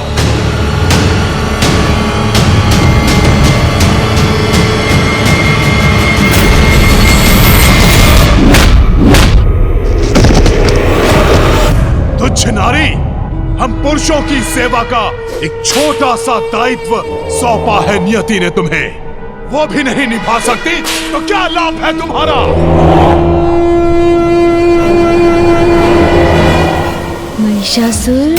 तुच्छ नारी, हम पुरुषों की सेवा का एक छोटा सा दायित्व सौंपा है नियति ने तुम्हें, वो भी नहीं निभा सकती तो क्या लाभ है तुम्हारा? महिषासुर,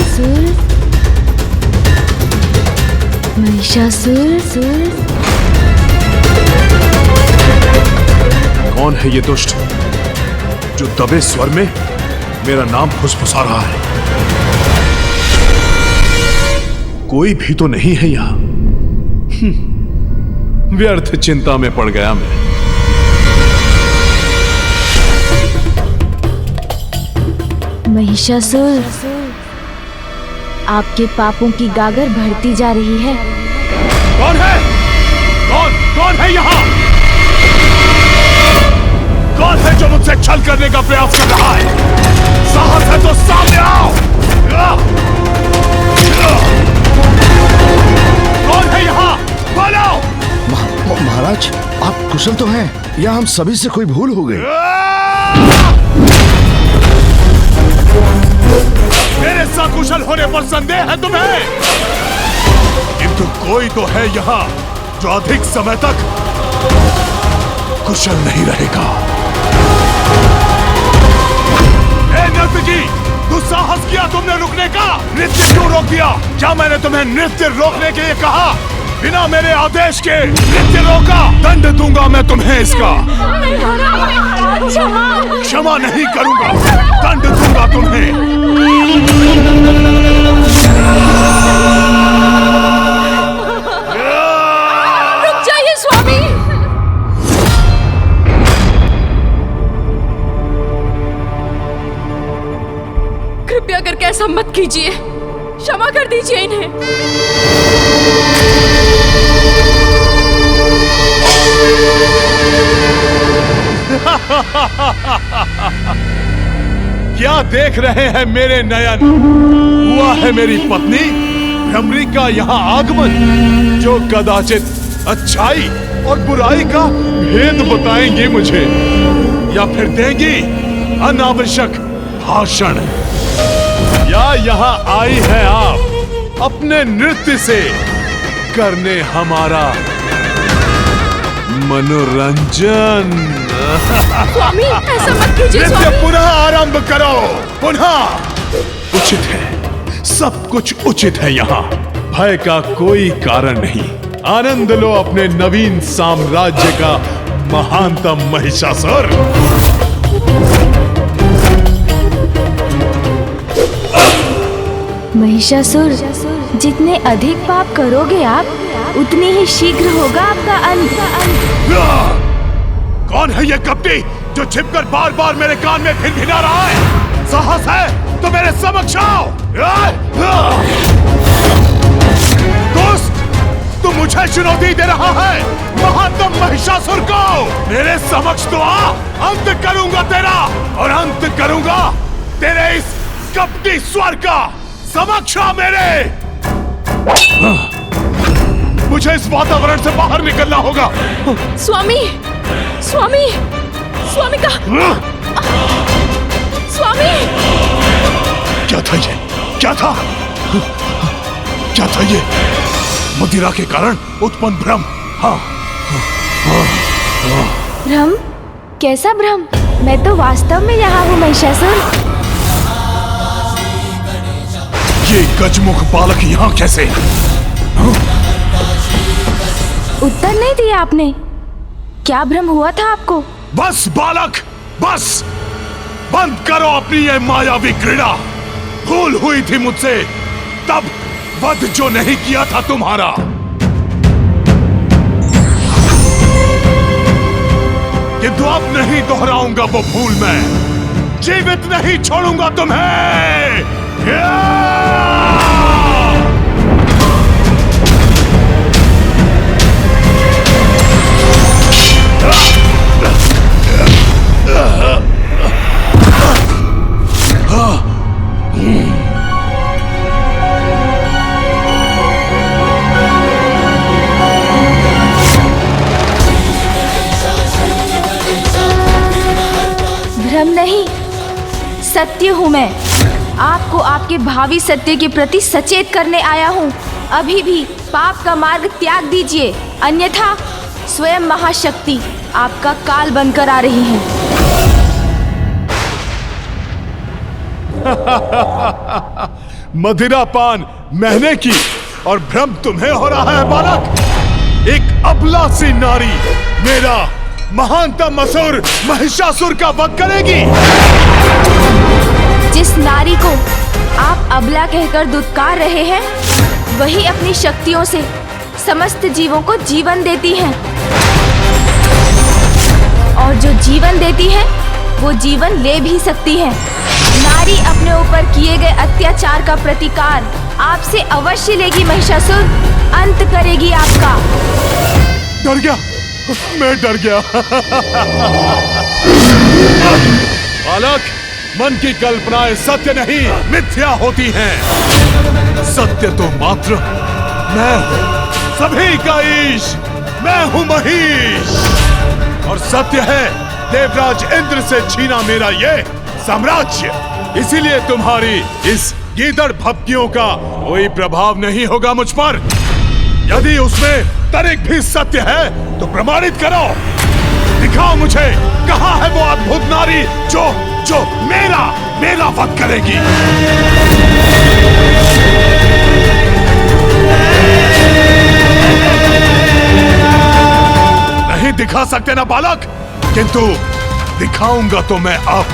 महिषासुर, कौन है ये दुष्ट जो दबे स्वर में मेरा नाम फुसफुसा रहा है? कोई भी तो नहीं है यहां। व्यर्थ चिंता में पड़ गया मैं। महिषासुर, आपके पापों की गागर बढ़ती जा रही है। कौन है? कौन है यहाँ? कौन है जो मुझसे छल करने का प्रयास कर रहा है? साहस है तो सामने आओ। कौन है यहाँ? बोलो। महाराज, आप कुशल तो हैं या हम सभी से कोई भूल हो गई? मेरे सकुशल होने पर संदेह है तुम्हें? किंतु कोई तो है यहाँ जो अधिक समय तक कुशल नहीं रहेगा। नर्तकी, दुस्साहस किया तुमने रुकने का? नृत्य क्यों रोक दिया? क्या मैंने तुम्हें नृत्य रोकने के लिए कहा? बिना मेरे आदेश के नृत्य रोका, दंड दूंगा मैं तुम्हें इसका। क्षमा नहीं करूंगा, दंड दूंगा तुम्हें। रुक जाइए स्वामी। कृपया करके ऐसा मत कीजिए, क्षमा कर दीजिए इन्हें। क्या देख रहे हैं मेरे नयन? हुआ है मेरी पत्नी भ्रमरी का यहाँ आगमन, जो कदाचित अच्छाई और बुराई का भेद बताएंगे मुझे, या फिर देंगी अनावश्यक भाषण। या यहाँ आई है आप अपने नृत्य से करने हमारा मनोरंजन। स्वामी, ऐसा मत कीजिए नृत्य स्वामी। पुनः आरंभ करो, पुनः। उचित है, सब कुछ उचित है यहाँ। भय का कोई कारण नहीं। आनंद लो अपने नवीन साम्राज्य का महानतम महिषासुर। महिषासुर, जितने अधिक पाप करोगे आप, उतनी ही शीघ्र होगा आपका अंत। कौन है ये कपटी जो छिपकर बार बार मेरे कान में भिनभिना रहा है? साहस है तो मेरे समक्ष आओ। दोस्त, तू मुझे चुनौती दे रहा है महात्म महिषासुर को। मेरे समक्ष तो आ, अंत करूंगा तेरा, और अंत करूंगा तेरे इस कपटी स्वर का। समक्ष आ मेरे। मुझे इस वातावरण से बाहर निकलना होगा। स्वामी, स्वामी, स्वामी का स्वामी। क्या था ये? क्या था? क्या था ये? मदिरा के कारण उत्पन्न भ्रम। हाँ, भ्रम? कैसा भ्रम? मैं तो वास्तव में यहाँ हूँ महिषासुर। ये गजमुख बालक यहाँ कैसे? उत्तर नहीं दिया आपने। क्या भ्रम हुआ था आपको? बस बालक, बस बंद करो अपनी ये मायावी क्रीड़ा। भूल हुई थी मुझसे तब वध जो नहीं किया था तुम्हारा। किंतु अब नहीं दोहराऊंगा वो भूल मैं। जीवित नहीं छोड़ूंगा तुम्हें। भ्रम नहीं, सत्य हूँ मैं। आपको आपके भावी सत्य के प्रति सचेत करने आया हूँ। अभी भी पाप का मार्ग त्याग दीजिए, अन्यथा स्वयं महाशक्ति आपका काल बनकर आ रही है। मदिरा पान मैंने की और भ्रम तुम्हें हो रहा है बालक। एक अबला सी नारी मेरा महानतम असुर महिषासुर का वध करेगी। जिस नारी को आप अबला कहकर दुत्कार रहे हैं, वही अपनी शक्तियों से समस्त जीवों को जीवन देती है। और जो जीवन देती है, वो जीवन ले भी सकती है। नारी अपने ऊपर किए गए अत्याचार का प्रतिकार आपसे अवश्य लेगी महिषासुर। अंत करेगी आपका। डर गया, मैं डर गया। बालक, मन की कल्पनाएं सत्य नहीं मिथ्या होती हैं। सत्य तो मात्र मैं हूं, सभी का ईश। मैं हूं महिष, और सत्य है देवराज इंद्र से छीना मेरा ये साम्राज्य। इसीलिए तुम्हारी इस गीदड़ भपकियों का कोई प्रभाव नहीं होगा मुझ पर। यदि उसमें तनिक भी सत्य है तो प्रमाणित करो। दिखाओ मुझे कहां है वो अद्भुत नारी जो मेरा वध करेगी। नहीं दिखा सकते ना बालक, किंतु दिखाऊंगा तो मैं अब।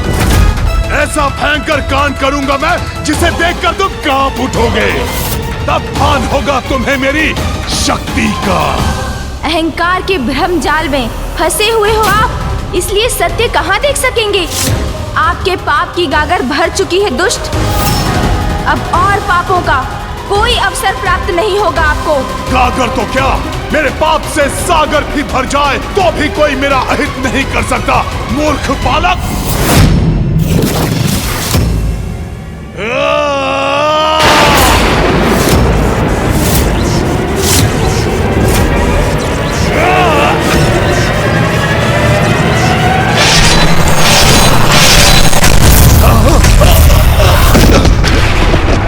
ऐसा भयंकर कांड करूंगा मैं जिसे देखकर तुम कांप उठोगे। तब भान होगा तुम्हें मेरी शक्ति का। अहंकार के भ्रम जाल में फंसे हुए हो आप, इसलिए सत्य कहाँ देख सकेंगे। आपके पाप की गागर भर चुकी है दुष्ट। अब और पापों का कोई अवसर प्राप्त नहीं होगा आपको। गागर तो क्या, मेरे पाप से सागर भी भर जाए तो भी कोई मेरा अहित नहीं कर सकता। मूर्ख बालक।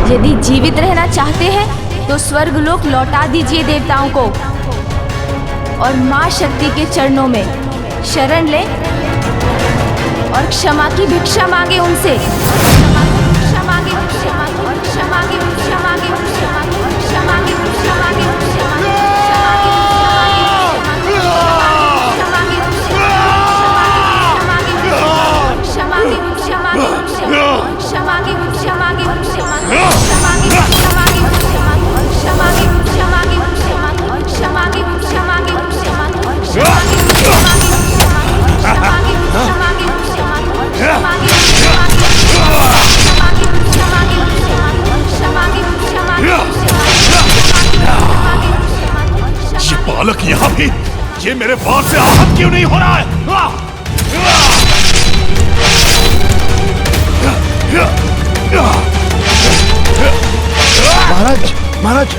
यदि जीवित रहना चाहते हैं तो स्वर्गलोक लौटा दीजिए देवताओं को, और माँ शक्ति के चरणों में शरण लें और क्षमा की भिक्षा मांगे उनसे। क्षमा मांगे, क्षमा मांगे, क्षमा मांगे, क्षमा मांगे, क्षमा मांगे, क्षमा मांगे, क्षमा मांगे, क्षमा मांगे, बालक यहाँ भी, ये मेरे वार से आहत क्यों नहीं हो रहा है? महाराज, महाराज,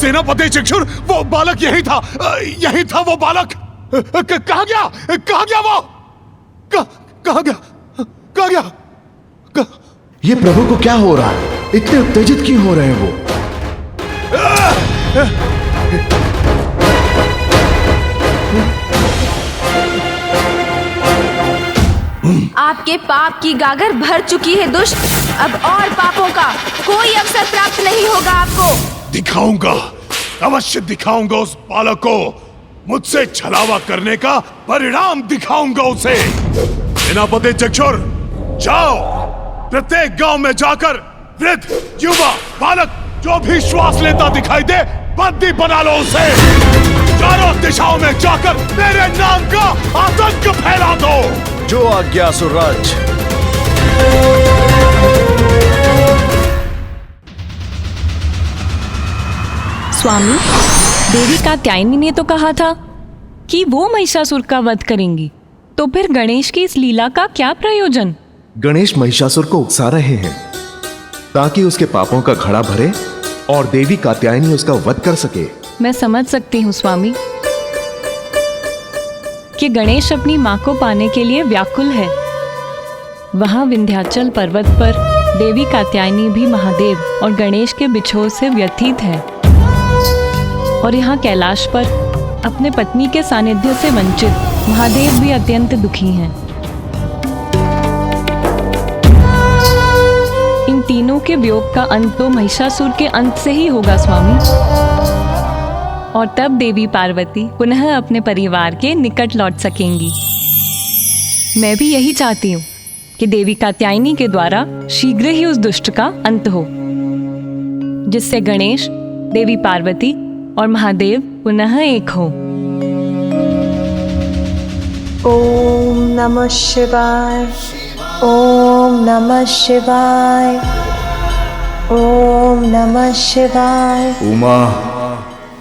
सेनापति चक्षुर, वो बालक यही था, यही था वो बालक। कहाँ गया? कहाँ गया वो? कहाँ गया? कहाँ गया? ये प्रभु को क्या हो रहा है? इतने उत्तेजित क्यों हो रहे हैं वो? आपके पाप की गागर भर चुकी है दुष्ट। अब और पापों का कोई अवसर प्राप्त नहीं होगा आपको। दिखाऊंगा, अवश्य दिखाऊंगा उस बालक को। मुझसे छलावा करने का परिणाम दिखाऊंगा उसे। सेनापति चक्षुर, जाओ, प्रत्येक गांव में जाकर वृद्ध, युवा, बालक जो भी श्वास लेता दिखाई दे, बंदी बना लो उसे। चारों दिशाओं में जाकर मेरे नाम का आतंक फैला दो। जो आज्ञा असुरराज। स्वामी, देवी कात्यायनी ने तो कहा था कि वो महिषासुर का वध करेंगी, तो फिर गणेश की इस लीला का क्या प्रयोजन? गणेश महिषासुर को उकसा रहे हैं ताकि उसके पापों का घड़ा भरे और देवी कात्यायनी उसका वध कर सके। मैं समझ सकती हूँ स्वामी कि गणेश अपनी माँ को पाने के लिए व्याकुल है। वहाँ विंध्याचल पर्वत पर देवी कात्यायनी भी महादेव और गणेश के बिछोह से व्यथित है, और यहाँ कैलाश पर अपने पत्नी के सानिध्य से वंचित महादेव भी अत्यंत दुखी हैं। इन तीनों के वियोग का अंत तो महिषासुर के अंत से ही होगा स्वामी, और तब देवी पार्वती पुनः अपने परिवार के निकट लौट सकेंगी। मैं भी यही चाहती हूँ कि देवी कात्यायनी के द्वारा शीघ्र ही उस दुष्ट का अंत हो, जिससे गणेश, देवी पार्वती और महादेव पुनः एक हो। ओम नमः शिवाय, ओम नमः शिवाय, ओम नमः शिवाय। उमा।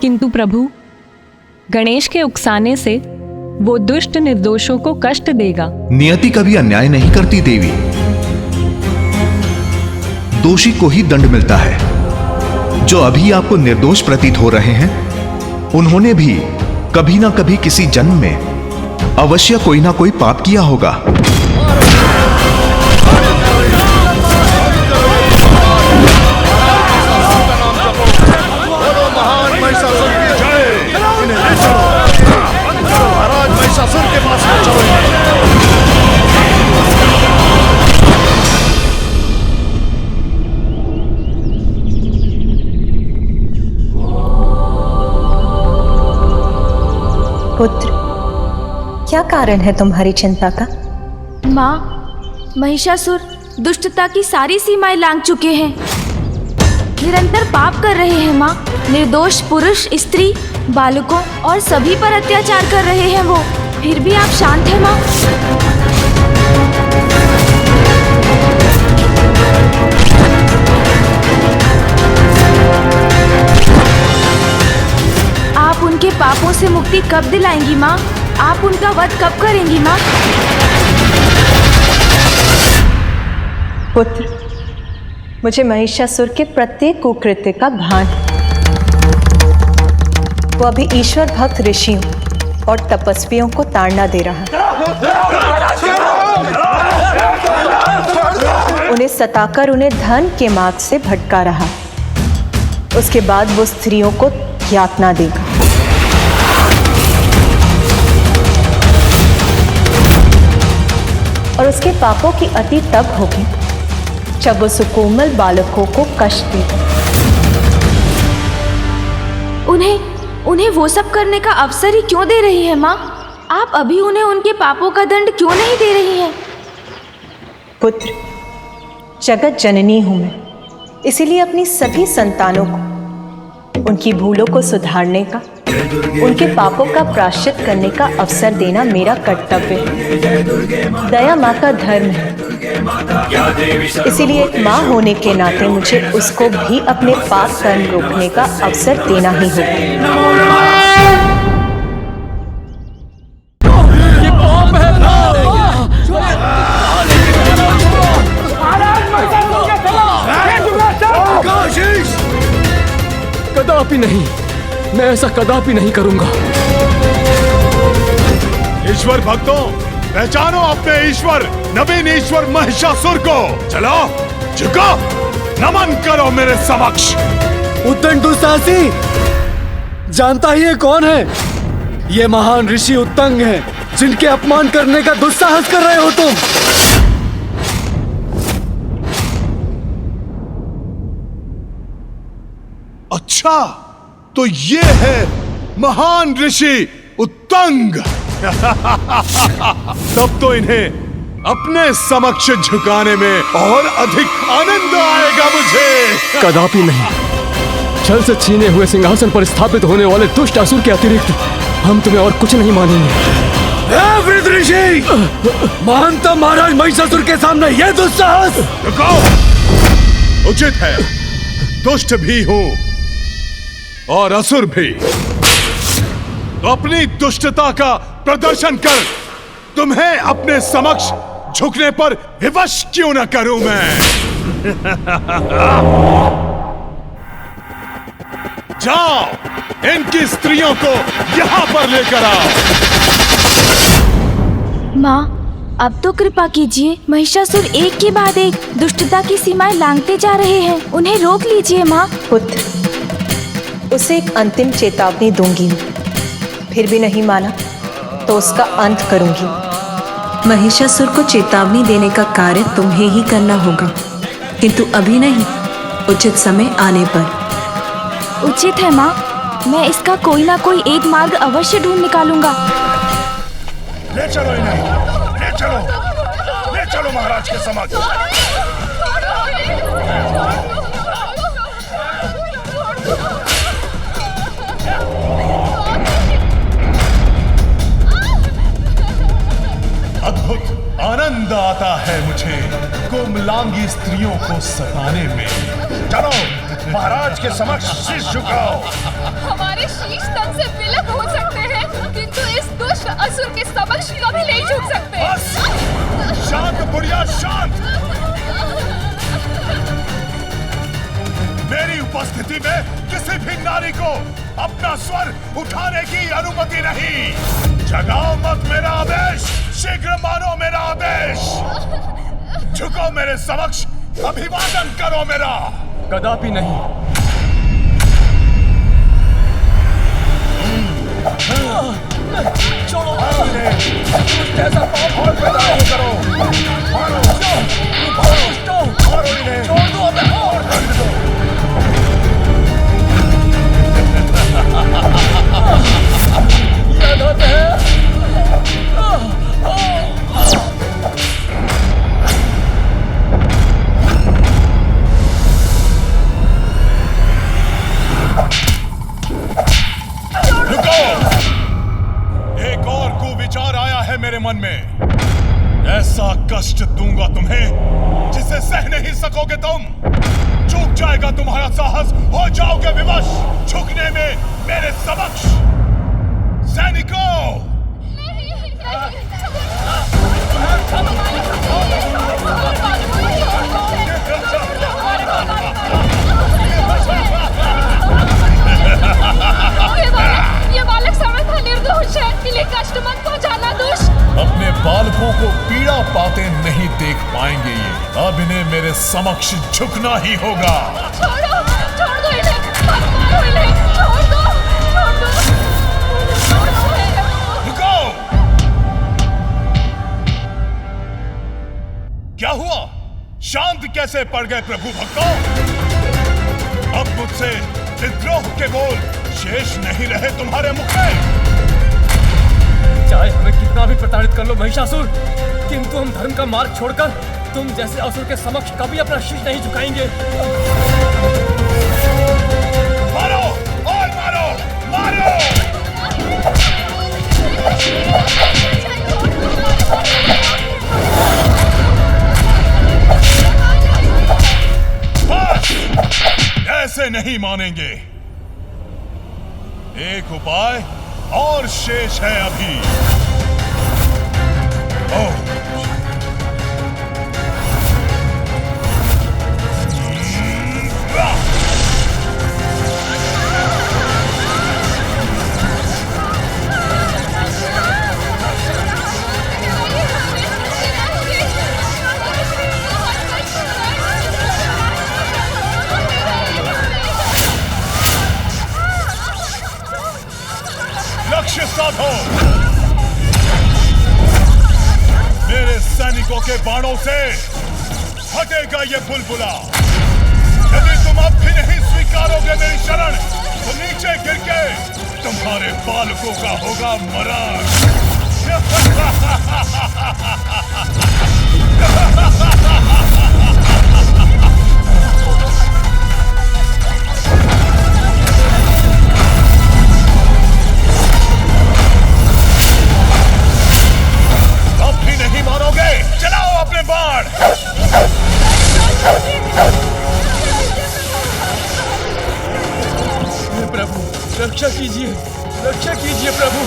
किंतु प्रभु, गणेश के उकसाने से वो दुष्ट निर्दोषों को कष्ट देगा। नियति कभी अन्याय नहीं करती देवी। दोषी को ही दंड मिलता है। जो अभी आपको निर्दोष प्रतीत हो रहे हैं, उन्होंने भी कभी ना कभी किसी जन्म में अवश्य कोई ना कोई पाप किया होगा। पुत्र, क्या कारण है तुम्हारी चिंता का? माँ, महिषासुर दुष्टता की सारी सीमाएं लांघ चुके हैं। निरंतर पाप कर रहे हैं माँ। निर्दोष पुरुष, स्त्री, बालकों और सभी पर अत्याचार कर रहे हैं वो। फिर भी आप शांत हैं माँ? आप उनके पापों से मुक्ति कब दिलाएंगी माँ? आप उनका वध कब करेंगी माँ? पुत्र, मुझे महिषासुर के प्रत्येक कुकृत्य का भान है। वो अभी ईश्वर भक्त ऋषियों और तपस्वियों को ताड़ना दे रहा है। उन्हें सताकर उन्हें धन के मार्ग से भटका रहा है। उसके बाद वो स्त्रियों को यातना देगा। और उसके पापों की अति तब होगी जब वो सुकोमल बालकों को कष्ट देगा। उन्हें वो सब करने का अवसर ही क्यों दे रही है माँ? आप अभी उन्हें उनके पापों का दंड क्यों नहीं दे रही हैं? पुत्र, जगत जननी हूं मैं, इसीलिए अपनी सभी संतानों को उनकी भूलों को सुधारने का, उनके पापों का प्रायश्चित करने का अवसर देना मेरा कर्तव्य है। दया माँ का धर्म है, इसीलिए एक माँ होने के नाते मुझे उसको भी अपने पाप कर्म रोकने का अवसर देना ही होगा। कदापि नहीं, मैं ऐसा कदापि नहीं करूंगा। ईश्वर भक्तों, पहचानो अपने ईश्वर, नवीन ईश्वर महिषासुर को। चलो झुको, नमन करो मेरे समक्ष। उत्तंग दुस्साहसी, जानता ही है कौन है? ये महान ऋषि उत्तंग हैं, जिनके अपमान करने का दुस्साहस कर रहे हो तुम। अच्छा, तो ये है महान ऋषि उत्तंग। तब तो इन्हें अपने समक्ष झुकाने में और अधिक आनंद आएगा मुझे। कदापि नहीं। छल से छीने हुए सिंहासन पर स्थापित होने वाले दुष्ट असुर के अतिरिक्त हम तुम्हें और कुछ नहीं मानेंगे। वृद्ध ऋषि, महानतम महाराज महिषासुर के सामने यह दुस्साहस। रुको, उचित है। दुष्ट भी हूं और असुर भी, तो अपनी दुष्टता का प्रदर्शन कर तुम्हें अपने समक्ष झुकने पर विवश क्यों न करूं मैं। जाओ, इनकी स्त्रियों को यहां पर लेकर आओ। माँ, अब तो कृपा कीजिए। महिषासुर एक के बाद एक दुष्टता की सीमाएं लांघते जा रहे हैं, उन्हें रोक लीजिए माँ। पुत्र, उसे एक अंतिम चेतावनी दूंगी, फिर भी नहीं माना तो उसका अंत करूंगी। महिषासुर को चेतावनी देने का कार्य तुम्हें ही करना होगा, किंतु अभी नहीं, उचित समय आने पर। उचित है माँ, मैं इसका कोई ना कोई एक मार्ग अवश्य ढूंढ निकालूंगा। ले चलो इन्हें, ले चलो महाराज के समक्ष। अद्भुत आनंद आता है मुझे कोमलांगी स्त्रियों को सताने में। चलो महाराज के समक्ष शीश झुकाओ। हमारे शीश तन से विलग हो सकते हैं, किंतु इस दुष्ट असुर के समक्ष कभी नहीं झुक सकते। बस शांत बुढ़िया, शांत। मेरी उपस्थिति में किसी भी नारी को अपना स्वर उठाने की अनुमति नहीं। जगाओ मत मेरा आदेश, शीघ्र मानो मेरा आदेश। झुको मेरे समक्ष, अभिवादन करो मेरा। कदापि नहीं। छोड़ो, ऐसा पाप और पैदा नहीं करो। मारो, मारो इन्हें, छोड़ दो हमें और दंड दो। रुको, एक और कुविचार आया है मेरे मन में। ऐसा कष्ट दूंगा तुम्हें जिसे सह नहीं सकोगे तुम। चूक जाएगा तुम्हारा साहस, हो जाओगे विवश झुकने में मेरे समक्ष। सैनिकों, ये बालक समर्थ निर्दोष है, इन्हें कष्ट मत पहुंचाना दुष्ट। अपने बालकों को पीड़ा पाते नहीं देख पाएंगे ये। अब इन्हें मेरे समक्ष झुकना ही होगा। छोड़ो, छोड़ दो इन्हें, मत मारो इन्हें, छोड़ दो, छोड़ दो, छोड़ दो। रुको, क्या हुआ? शांत कैसे पड़ गए प्रभु भक्तों? अब मुझसे विद्रोह के बोल शेष नहीं रहे तुम्हारे मुख में। चाहे हमें कितना भी प्रताड़ित कर लो महिषासुर, किंतु हम धर्म का मार्ग छोड़कर तुम जैसे असुर के समक्ष कभी अपना शीश नहीं झुकाएंगे। मारो, बस, ऐसे नहीं मानेंगे। एक उपाय और शेष है अभी। ओह, लक्ष्य साधो। मेरे सैनिकों के बाणों से हटेगा ये बुलबुला। यदि तुम अब भी नहीं स्वीकारोगे मेरी शरण, तो नीचे गिर के तुम्हारे बालकों का होगा मरण। अब भी नहीं मारोगे? चलाओ अपने बाण। प्रभु रक्षा कीजिए, रक्षा कीजिए प्रभु।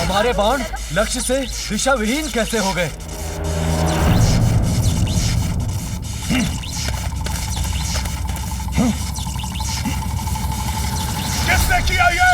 हमारे बाण लक्ष्य से दिशा विहीन कैसे हो गए? किसने किया ये?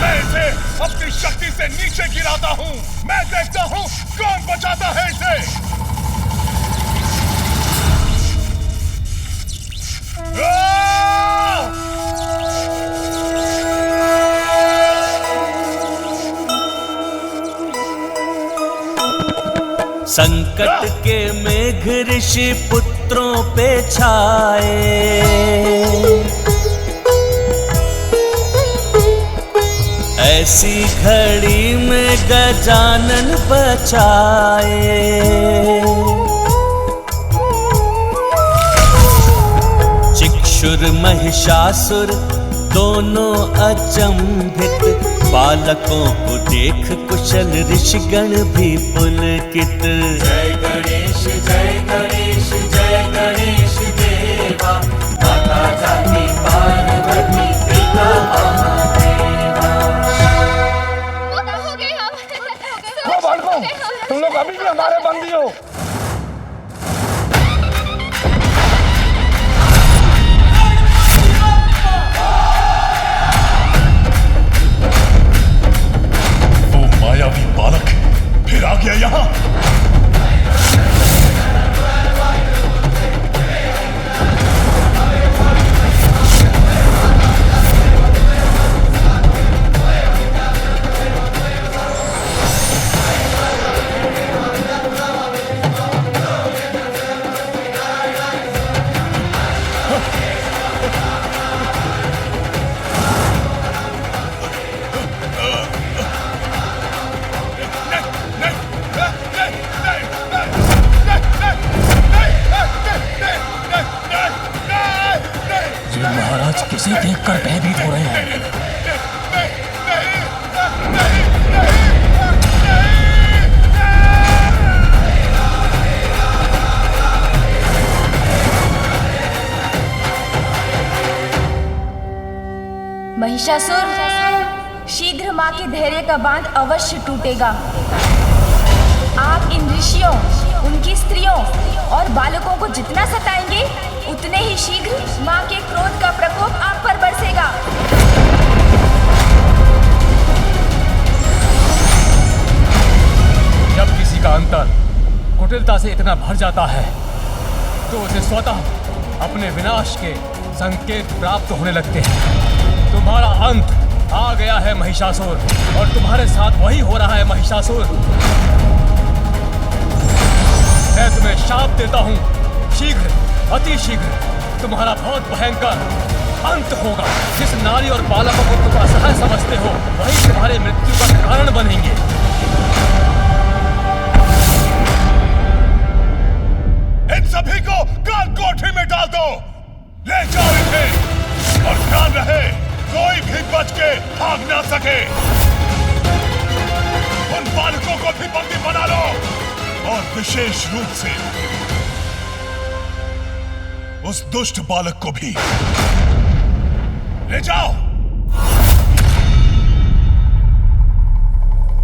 मैं इसे अपनी शक्ति से नीचे गिराता हूँ। मैं देखता हूँ कौन बचाता है इसे। संकट के मेघ ऋषि पुत्रों पे छाए, ऐसी घड़ी में गजानन बचाए। चिक्षुर महिषासुर दोनों अचंभित, बालकों को देख कुशल ऋषिगण भी पुलकित। जय गणेश जय गणेश जय गणेश देवा, माता जाति पार्वती पिता महादेवा। बालकों, तुम लोग अभी भी हमारे बंदी हो। मायावी बालक फिर आ गया यहाँ। महाराज किसे देखकर भयभीत हो रहे हैं? महिषासुर, शीघ्र माँ के धैर्य का बांध अवश्य टूटेगा। आप इन ऋषियों उनकी स्त्रियों और बालकों को जितना सताएंगे, उतने ही शीघ्र माँ के क्रोध का प्रकोप आप पर बरसेगा। जब किसी का अंतर कुटिलता से इतना भर जाता है तो उसे स्वतः अपने विनाश के संकेत प्राप्त होने लगते हैं। तुम्हारा अंत आ गया है महिषासुर, और तुम्हारे साथ वही हो रहा है महिषासुर। मैं तुम्हें शाप देता हूँ, शीघ्र अति शीघ्र तुम्हारा बहुत भयंकर अंत होगा। जिस नारी और बालकों को तुम असहाय समझते हो, वही तुम्हारे मृत्यु का कारण बनेंगे। इन सभी को काल कोठरी में डाल दो, ले जाओ इन्हें, और ध्यान रहे कोई भी बच के भाग ना सके। उन बालकों को भी बंदी बना लो, और विशेष रूप से उस दुष्ट बालक को भी ले जाओ।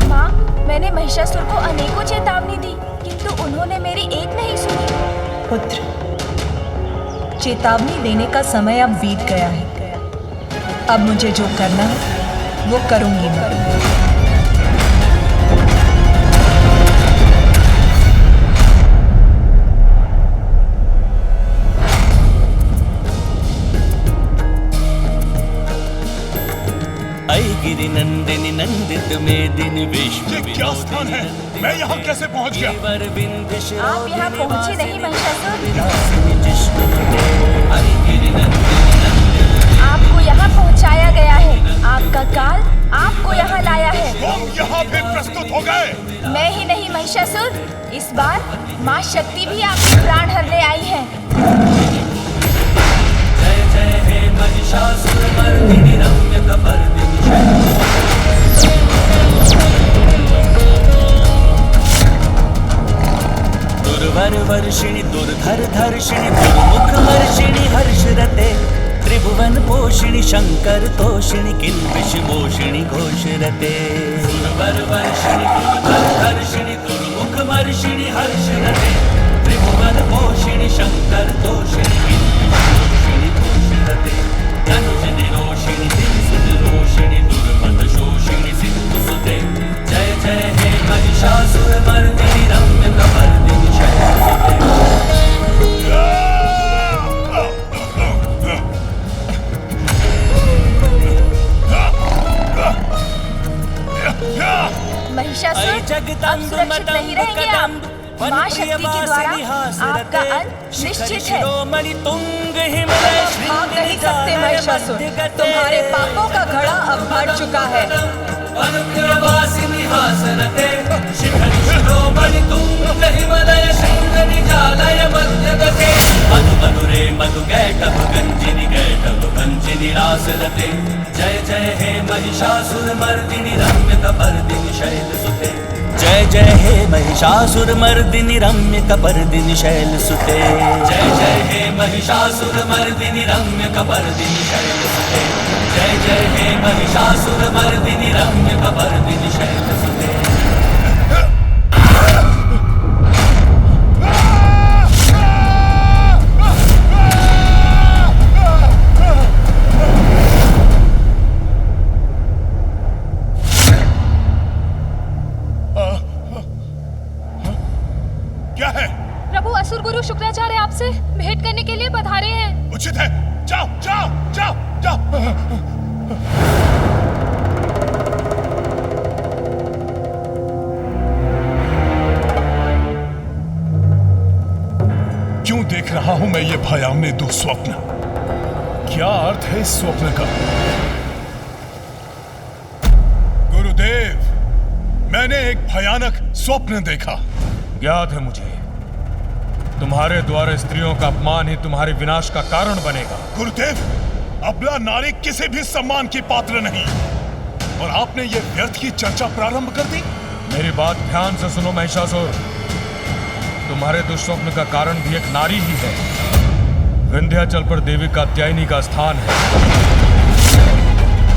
माँ, मैंने महिषासुर को अनेकों चेतावनी दी, किंतु उन्होंने मेरी एक नहीं सुनी। पुत्र, चेतावनी देने का समय अब बीत गया है। अब मुझे जो करना है वो करूंगी मैं। गिरि नंदिनी नंदित मेदिनी विश्व। ये क्या स्थान है? मैं यहाँ कैसे पहुँच गया? आप यहाँ पहुँचे नहीं महिषासुर, आपको यहाँ पहुँचाया गया है। आपका काल आपको यहाँ लाया है। तुम यहाँ भी प्रस्तुत हो गए। मैं ही नहीं महिषासुर, इस बार माँ शक्ति भी आपके प्राण हरने आई है। जय जय हे महिषासुर मर्दिनी रम्य कपर्दिनी दुर्वर वर्षिणी दुर्धर धर्षिणी दुर्मुख वर्षिणी हर्षरते त्रिभुवन पोषिणी शंकर तोषिणी किल्बिष मोषिणी घोषरते। दुर्वर वर्षिणी दुर्धर धर्षिणी दुर्मुख वर्षिणी हर्षरते त्रिभुवन पोषिणी शंकर तोषिणी किल्बिष मोषिणी घोषरते। धनुष निरोषिणी दिनसुद रोषिणी दुर्मत शोषिणी सिंधु सुते। जय जय हे महिषासुर मर्दिनी रम्य कपर्दिनी शैलसुते। महिषासुर, अब सुरक्षित नहीं रहेंगे आप। माँ शक्ति के द्वारा आपका अंत निश्चित है। भाग नहीं सकते महिषासुर, तुम्हारे पापों का घड़ा अब भर चुका है। जय जय हे महिषासुर मर्दिनी रम्य कपर्दिनी शैलसुते। जय जय हे महिषासुर मर्दिनी रम्य कपर्दिनी शैलसुते। जय जय हे महिषासुर मर्दिनी रम्य कपर्दिनी शैलसुते। जय जय हे महिषासुर मर्दिनी रम्य कपर्दिनी शैलसुते। असुर गुरु शुक्राचार्य आपसे भेंट करने के लिए पधारे हैं। उचित है, जाओ जाओ जाओ जाओ। क्यों देख रहा हूं मैं ये भयावने दुस्वप्न? क्या अर्थ है इस स्वप्न का? गुरुदेव, मैंने एक भयानक स्वप्न देखा। याद है मुझे, तुम्हारे द्वारा स्त्रियों का अपमान ही तुम्हारे विनाश का कारण बनेगा। गुरुदेव, अबला नारी किसी भी सम्मान की पात्र नहीं, और आपने ये व्यर्थ की चर्चा प्रारंभ कर दी। मेरी बात ध्यान से सुनो महिषासुर, तुम्हारे दुष्स्वप्न का कारण भी एक नारी ही है। विंध्याचल पर देवी कात्यायनी का स्थान है,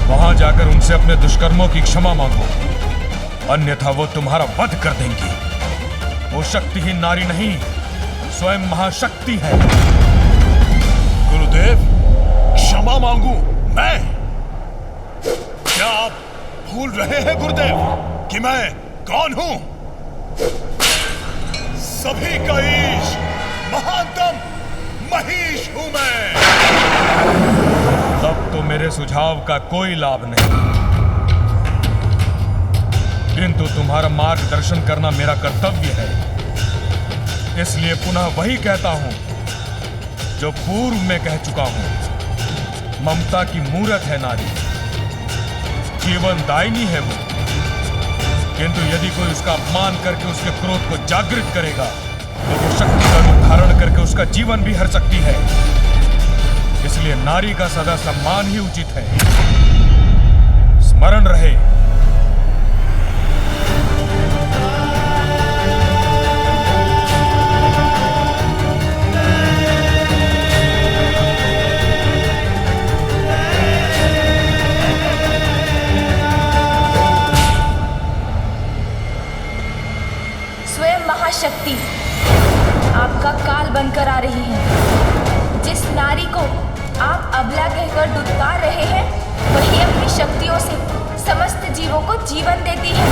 वहां जाकर उनसे अपने दुष्कर्मों की क्षमा मांगो, अन्यथा वो तुम्हारा वध कर देंगी। वो शक्तिहीन नारी नहीं, स्वयं महाशक्ति है। गुरुदेव, क्षमा मांगू मैं? क्या आप भूल रहे हैं गुरुदेव कि मैं कौन हूं? सभी का ईश, महानतम महीश हूं मैं। अब तो मेरे सुझाव का कोई लाभ नहीं, किंतु तुम्हारा मार्गदर्शन करना मेरा कर्तव्य है। इसलिए पुनः वही कहता हूं जो पूर्व में कह चुका हूं। ममता की मूरत है नारी, जीवन दायिनी है वो, किंतु यदि कोई उसका अपमान करके उसके क्रोध को जागृत करेगा तो वो शक्ति का रूप धारण करके उसका जीवन भी हर सकती है। इसलिए नारी का सदा सम्मान ही उचित है। स्मरण रहे। शक्ति आपका काल बनकर आ रही है। जिस नारी को आप अबला कहकर दुत्कार रहे हैं, वही अपनी शक्तियों से समस्त जीवों को जीवन देती है,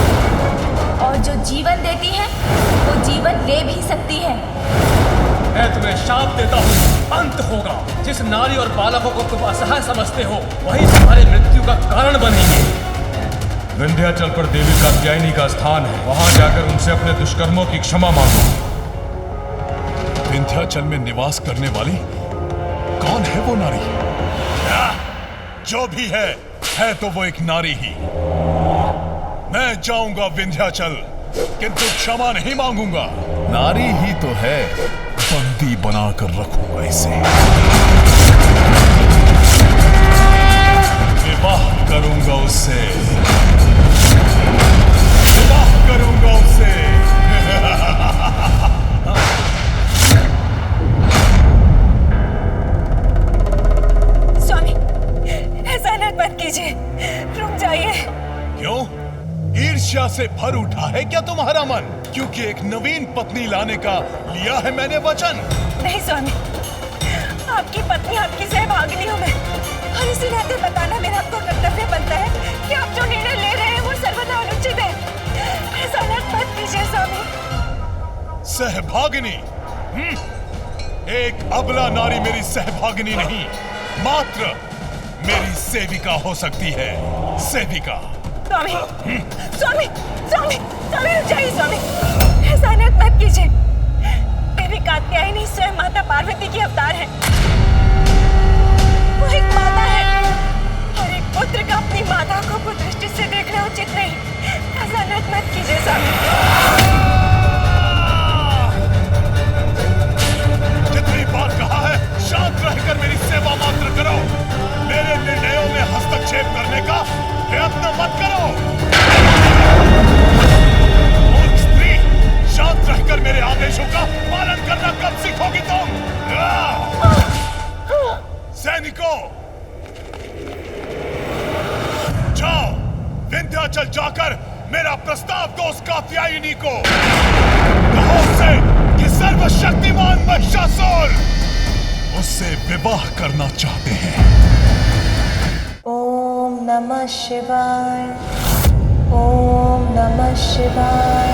और जो जीवन देती है वो जीवन ले भी सकती है। मैं तुम्हें शाप देता हूँ, अंत होगा। जिस नारी और बालकों को तुम असहाय समझते हो, वही तुम्हारी मृत्यु का कारण बनेंगे। विंध्याचल पर देवी कात्यायनी का स्थान है, वहां जाकर उनसे अपने दुष्कर्मों की क्षमा मांगो। विंध्याचल में निवास करने वाली कौन है वो नारी? जो भी है तो वो एक नारी ही। मैं जाऊंगा विंध्याचल, किंतु क्षमा नहीं मांगूंगा। नारी ही तो है, बंदी बनाकर रखूंगा इसे। विवाह करूंगा उससे, विवाह करूंगा उससे। स्वामी, ऐसा मत कीजिए, रुक जाइए। क्यों? ईर्ष्या से भर उठा है क्या तुम्हारा मन? क्योंकि एक नवीन पत्नी लाने का लिया है मैंने वचन। नहीं स्वामी, आपकी पत्नी आपकी सहभागिनी हूँ मैं, और इसी नाते बताना मेरा आपको कर्तव्य बनता है कि आप जो निर्णय ले रहे हैं वो सर्वथा अनुचित है। ऐसा मत कीजिए स्वामी। सहभागिनी? एक अबला नारी मेरी सहभागिनी नहीं, मात्र मेरी सेविका हो सकती है। सेविका। स्वामी, स्वामी, स्वामी, स्वामी रुक जाइए स्वामी, ऐसा मत कीजिए। देवी कात्यायनी स्वयं माता पार्वती की अवतार है। वो एक माता है, और एक पुत्र का अपनी माता को कुदृष्टि से देखना उचित नहीं। ऐसा मत कीजिए स्वामी। कितनी बार कहा है, शांत रहकर मेरी सेवा मात्र करो। मेरे निर्णयों में हस्तक्षेप करने का प्रयत्न मत करो। मूर्ख स्त्री, शांत रहकर मेरे आदेशों का पालन करना कब सीखोगी तुम? सैनिकों, जाओ विंध्याचल जाकर मेरा प्रस्ताव दो उस कात्यायनी को। कहो उसे कि सर्वशक्तिमान महिषासुर उससे विवाह करना चाहते हैं। ओम नमः शिवाय, ओम नमः शिवाय,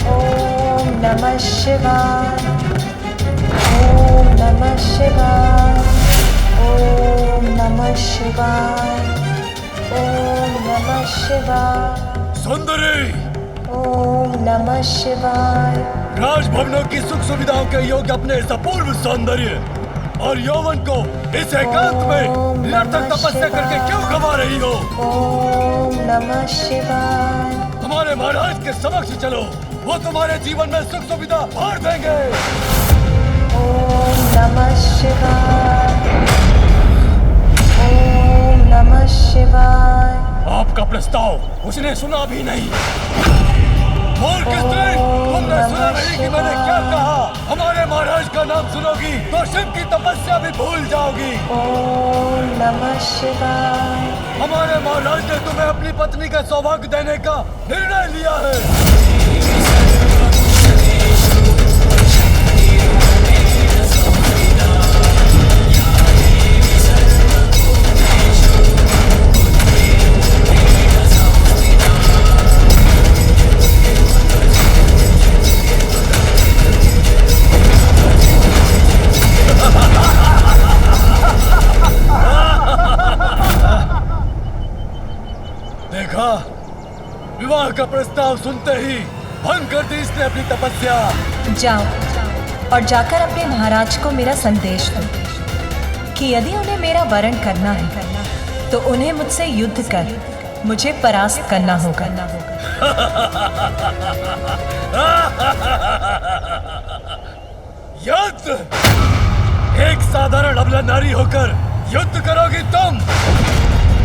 ओम नमः शिवाय, ओम नमः शिवाय, ओम नमः शिवाय, ओम नमः शिवाय। सुंदरी, ओम नमः शिवाय। राजभवनों की सुख सुविधाओं के योग्य अपने इस अपूर्व सौंदर्य और यौवन को इस एकांत में निरर्थक तपस्या करके क्यों गवा रही हो? ओम नमः शिवाय। हमारे महाराज के समक्ष चलो, वो तुम्हारे जीवन में सुख सुविधा भर देंगे। ओम नमः शिवाय, ओम नमः शिवाय। आपका प्रस्ताव उसने सुना भी नहीं। मूर्ख स्त्री, तुमने सुना नहीं कि मैंने क्या कहा? हमारे महाराज का नाम सुनोगी तो शिव की तपस्या भी भूल जाओगी। ओम नमः शिवाय। हमारे महाराज ने तुम्हें अपनी पत्नी का सौभाग्य देने का निर्णय लिया है। विवाह का प्रस्ताव सुनते ही भंग कर दी इसने अपनी तपस्या। जाओ और जाकर अपने महाराज को मेरा संदेश दो कि यदि उन्हें मेरा वरण करना है तो उन्हें मुझसे युद्ध कर मुझे परास्त करना होगा। युद्ध? एक साधारण अबला नारी होकर युद्ध करोगी तुम?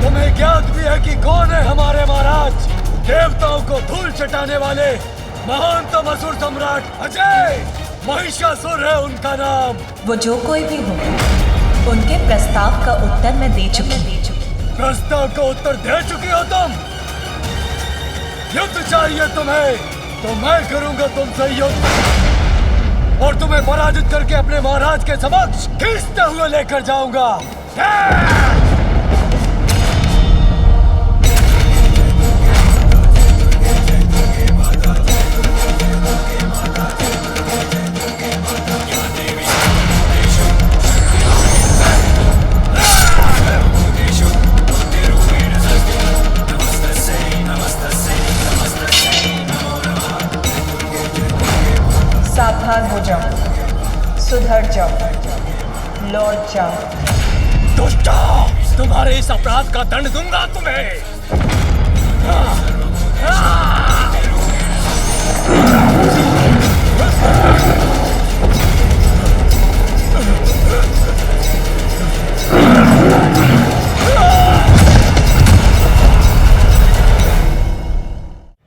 तुम्हें ज्ञात भी है कि कौन है हमारे महाराज? देवताओं को धूल चटाने वाले महानतम असुर सम्राट अजय महिषासुर है उनका नाम। वो जो कोई भी हो, उनके प्रस्ताव का उत्तर मैं दे चुकी। प्रस्ताव का उत्तर दे चुकी हो तुम? युद्ध चाहिए तुम्हें तो मैं करूंगा तुमसे युद्ध और तुम्हें पराजित करके अपने महाराज के समक्ष खींचते हुए लेकर जाऊंगा। सावधान हो जाओ, सुधर जाओ, लौट जाओ। दुष्टा, तुम्हारे इस अपराध का दंड दूंगा तुम्हें।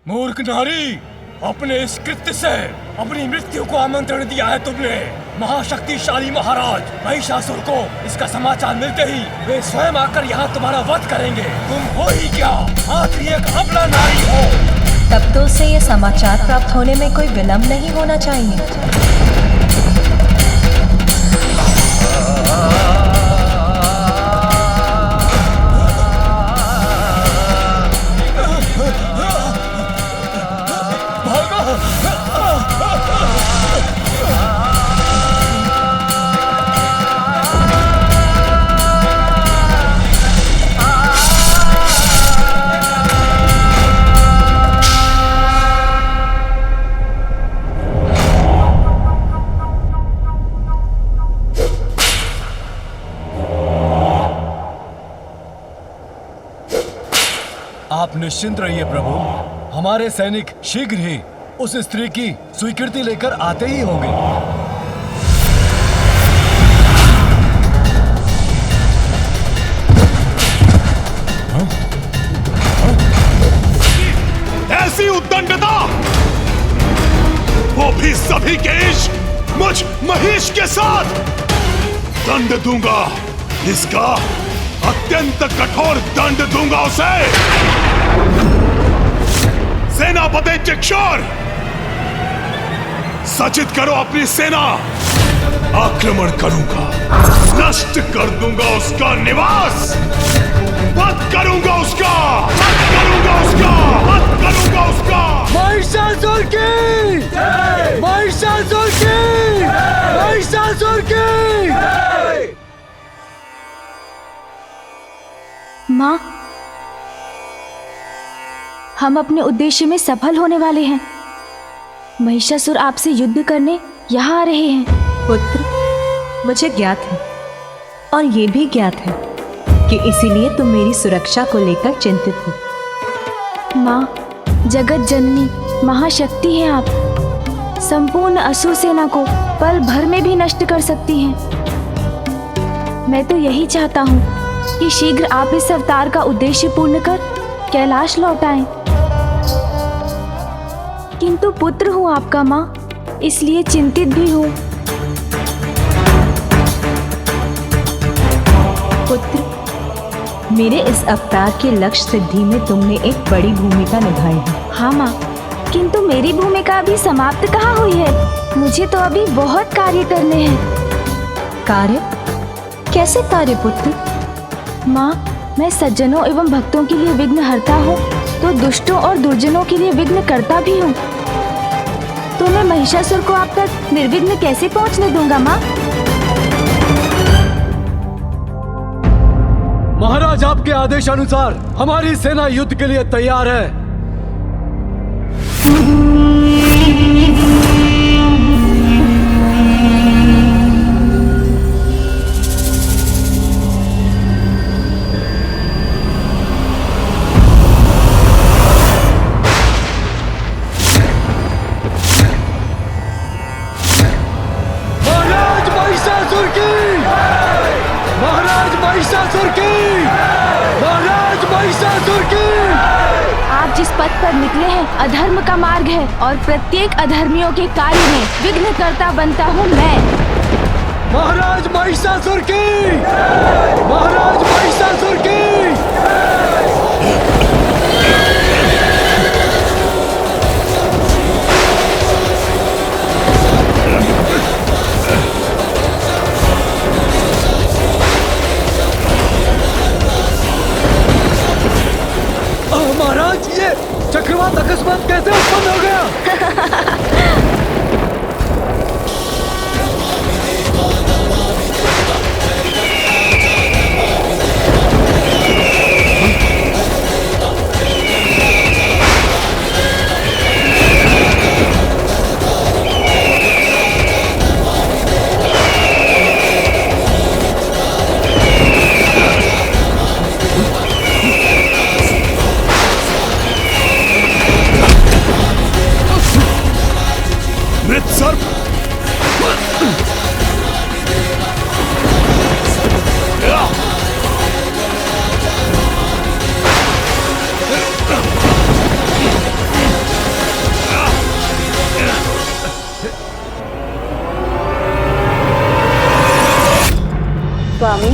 मूर्ख नारी, अपने इस कृत्य से अपनी मृत्यु को आमंत्रण दिया है तुमने। महाशक्तिशाली महाराज महिषासुर को इसका समाचार मिलते ही वे स्वयं आकर यहाँ तुम्हारा वध करेंगे। तुम हो ही क्या, आखिरी एक अबला नारी हो। तब तो उसे ये समाचार प्राप्त होने में कोई विलंब नहीं होना चाहिए। आप निश्चिंत रहिए प्रभु, हमारे सैनिक शीघ्र ही उस स्त्री की स्वीकृति लेकर आते ही होंगे। ऐसी उद्दंडता, वो भी सभी के इश्क मुझ महिष के साथ। दंड दूंगा, इसका अत्यंत कठोर दंड दूंगा उसे। सेनापति चिक्षुर, सचित करो अपनी सेना। आक्रमण करूंगा, नष्ट कर दूंगा उसका निवास, वध करूंगा उसका, वध करूंगा उसका, वध करूंगा उसका। महिषासुर की जय! महिषासुर की जय! महिषासुर की जय! माँ, हम अपने उद्देश्य में सफल होने वाले हैं। महिषासुर आपसे युद्ध करने यहाँ आ रहे हैं। पुत्र, मुझे ज्ञात है और ये भी ज्ञात है कि इसीलिए तुम मेरी सुरक्षा को लेकर चिंतित हो। माँ, जगत जननी महाशक्ति हैं आप, संपूर्ण असुर सेना को पल भर में भी नष्ट कर सकती हैं। मैं तो यही चाहता हूँ कि शीघ्र आप इस अवतार का उद्देश्य पूर्ण कर कैलाश लौट आएं। किंतु पुत्र हूँ आपका माँ, इसलिए चिंतित भी हूँ। पुत्र, मेरे इस अवतार के लक्ष्य सिद्धि में तुमने एक बड़ी भूमिका निभाई है। हाँ माँ, किंतु मेरी भूमिका अभी समाप्त कहाँ हुई है। मुझे तो अभी बहुत कार्य करने हैं। कार्य? कैसे कार्य पुत्र? माँ, मैं सज्जनों एवं भक्तों के लिए विघ्नहर्ता हूँ, तो दुष्टों और दुर्जनों के लिए विघ्नकर्ता भी हूँ। तो मैं महिषासुर को आप तक निर्विघ्न कैसे पहुँचने दूंगा माँ? महाराज, आपके आदेश अनुसार हमारी सेना युद्ध के लिए तैयार है। आप जिस पथ पर निकले हैं अधर्म का मार्ग है और प्रत्येक अधर्मियों के कार्य में विघ्नकर्ता बनता हूँ मैं। महाराज महिषासुर की! महाराज महिषासुर की! महाराज, ये चक्रवात अकस्मात कैसे उत्पन्न हो गया? स्वामी,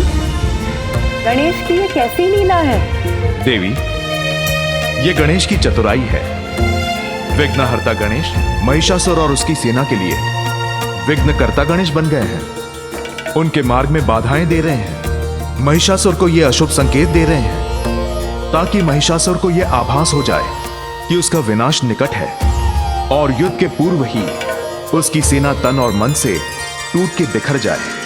गणेश की ये कैसी लीला है? देवी, ये गणेश की चतुराई है। विघ्नहर्ता गणेश महिषासुर और उसकी सेना के लिए विघ्नकर्ता गणेश बन गए हैं। उनके मार्ग में बाधाएं दे रहे हैं। महिषासुर को ये अशुभ संकेत दे रहे हैं ताकि महिषासुर को यह आभास हो जाए कि उसका विनाश निकट है और युद्ध के पूर्व ही उसकी सेना तन और मन से टूट के बिखर जाए।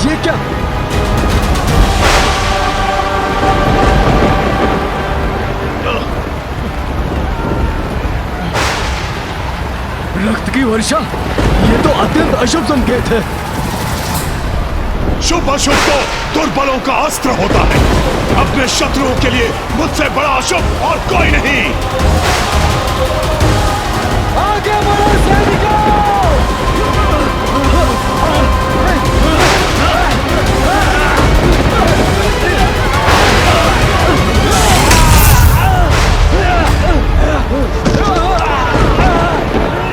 ये क्या? रक्त की वर्षा, ये तो अत्यंत अशुभ संकेत है। शुभ अशुभ तो दुर्बलों का अस्त्र होता है। अपने शत्रुओं के लिए मुझसे बड़ा अशुभ और कोई नहीं। आगे बढ़ो सैनिकों!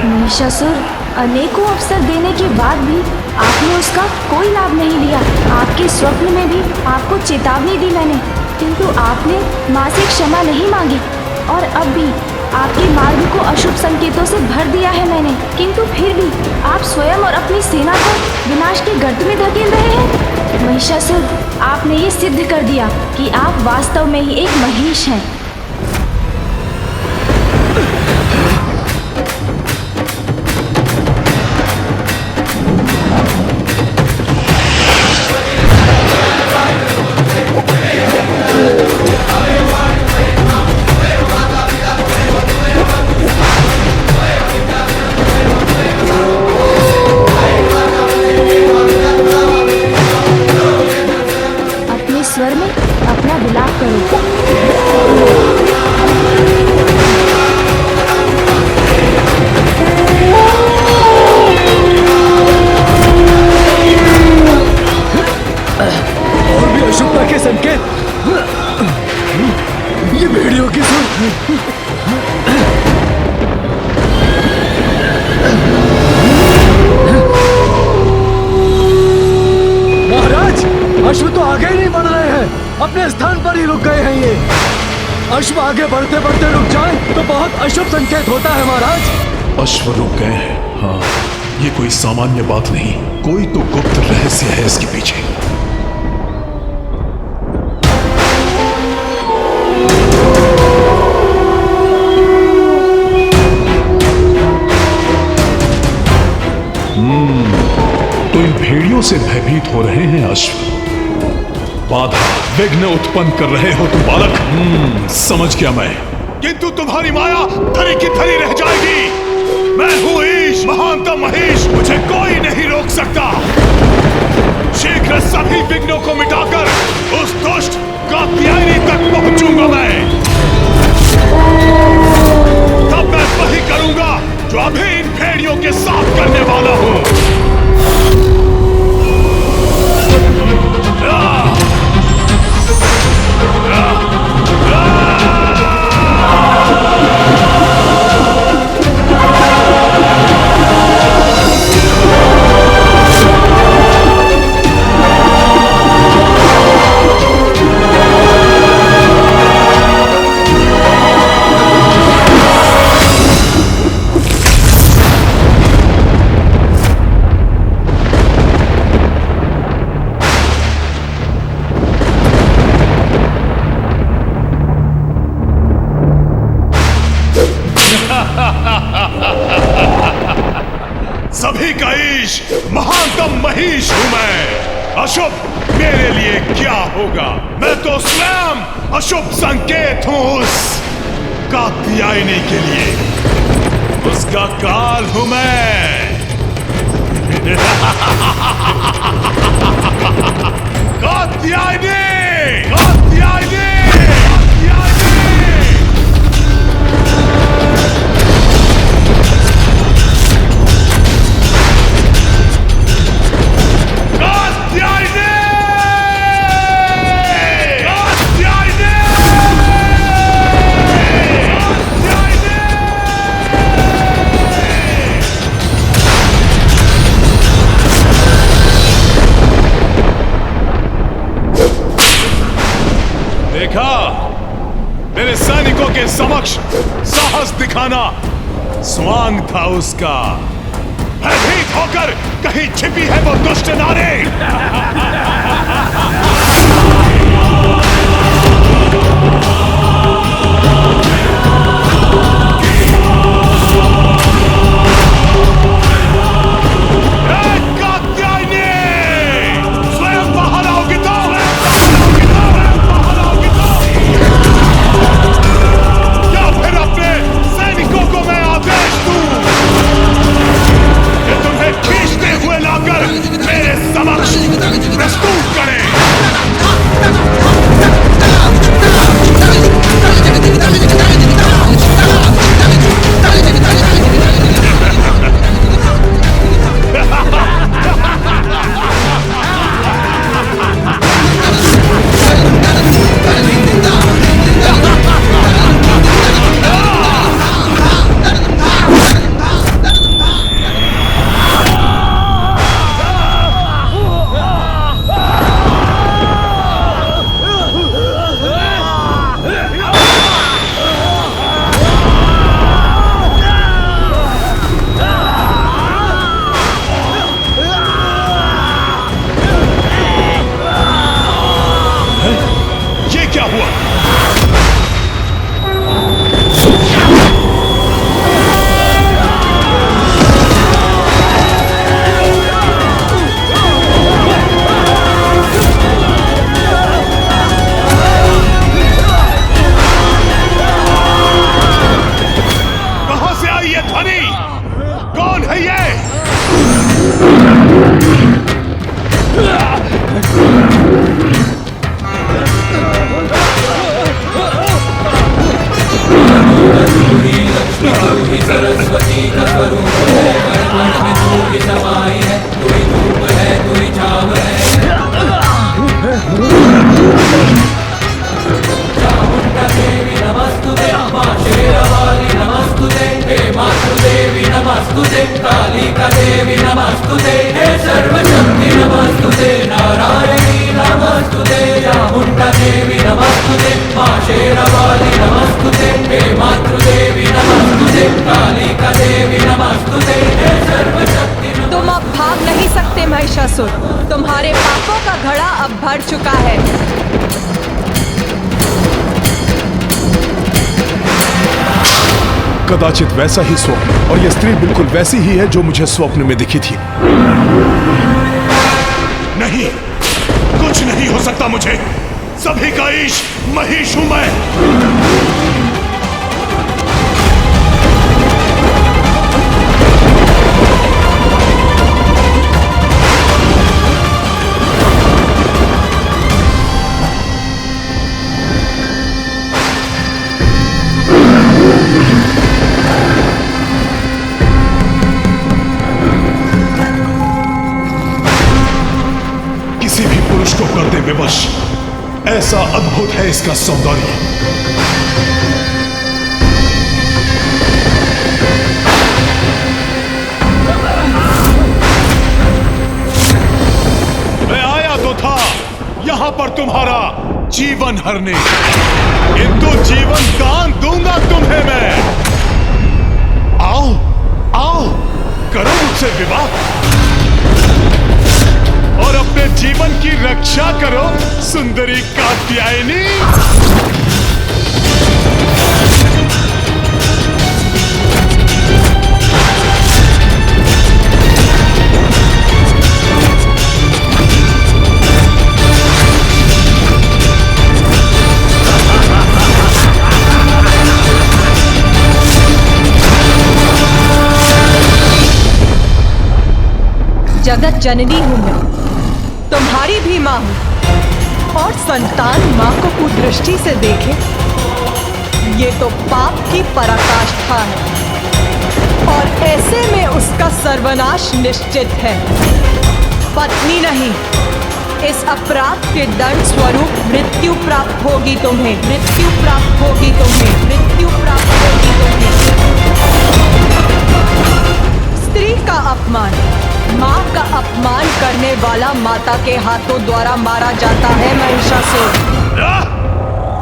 महिषासुर, अनेकों अवसर देने के बाद भी आपने उसका कोई लाभ नहीं लिया। आपके स्वप्न में भी आपको चेतावनी दी मैंने, किंतु आपने माँ से क्षमा नहीं मांगी और अब भी आपके मार्ग को अशुभ संकेतों से भर दिया है मैंने, किंतु फिर भी आप स्वयं और अपनी सेना को विनाश के गर्त में धकेल रहे हैं। महिषासुर, आपने ये सिद्ध कर दिया कि आप वास्तव में ही एक महिष हैं। स्वर में अपना विलाप करो। आगे बढ़ते बढ़ते रुक जाए तो बहुत अशुभ संकेत होता है महाराज। अश्व रुक गए हैं। हाँ, ये कोई सामान्य बात नहीं, कोई तो गुप्त रहस्य है इसके पीछे। तो इन भेड़ियों से भयभीत हो रहे हैं अश्व, बाधा विघ्न उत्पन्न कर रहे हो तुम बालक। समझ गया मैं, किंतु तुम्हारी माया धरी की धरी रह जाएगी। मैं हूं ईश, महानतम महेश, मुझे कोई नहीं रोक सकता। शीघ्र सभी विघ्नों को मिटाकर उस दुष्ट कात्यायनी तक पहुंचूंगा मैं। तब मैं वही करूंगा जो अभी इन भेड़ियों के साथ करने वाला हूं। सभी का ईश, महानतम महीश हूं मैं। अशुभ मेरे लिए क्या होगा? मैं तो स्वयं अशुभ संकेत हूं उस कात्यायनी के लिए, उसका काल हूं मैं। कात्यायनी, कात्यायनी, मेरे सैनिकों के समक्ष साहस दिखाना स्वांग था उसका। भयभीत होकर कहीं छिपी है वो दुष्ट नारी। नमस्तुते कालिका देवी नमस्तुते हे सर्वशक्ति नमस्तुते नारायणी नमस्तुते चामुंडा देवी नमस्तुते मां शेरावाली नमस्तुते। भाग नहीं सकते महिषासुर। तुम्हारे पापों का घड़ा अब भर चुका है। कदाचित वैसा ही स्वप्न, और यह स्त्री बिल्कुल वैसी ही है जो मुझे स्वप्न में दिखी थी। नहीं, कुछ नहीं हो सकता मुझे। सभी का ईश महिष हूं मैं। किसी भी पुरुष को करते विवश, ऐसा अद्भुत है इसका सौंदर्य। मैं आया तो था यहां पर तुम्हारा जीवन हरने, किंतु जीवन दान दूंगा तुम्हें मैं। आओ आओ, करो मुझसे विवाह और अपने जीवन की रक्षा करो सुंदरी कात्यायनी। जगत जननी हूं मैं, तुम्हारी भी मां हूं, और संतान मां को कुदृष्टि से देखे, ये तो पाप की पराकाष्ठा है, और ऐसे में उसका सर्वनाश निश्चित है। पत्नी नहीं, इस अपराध के दंड स्वरूप मृत्यु प्राप्त होगी तुम्हें, मृत्यु प्राप्त होगी तुम्हें, मृत्यु प्राप्त होगी तुम्हें। स्त्री का अपमान, माँ का अपमान करने वाला माता के हाथों द्वारा मारा जाता है महिषासुर।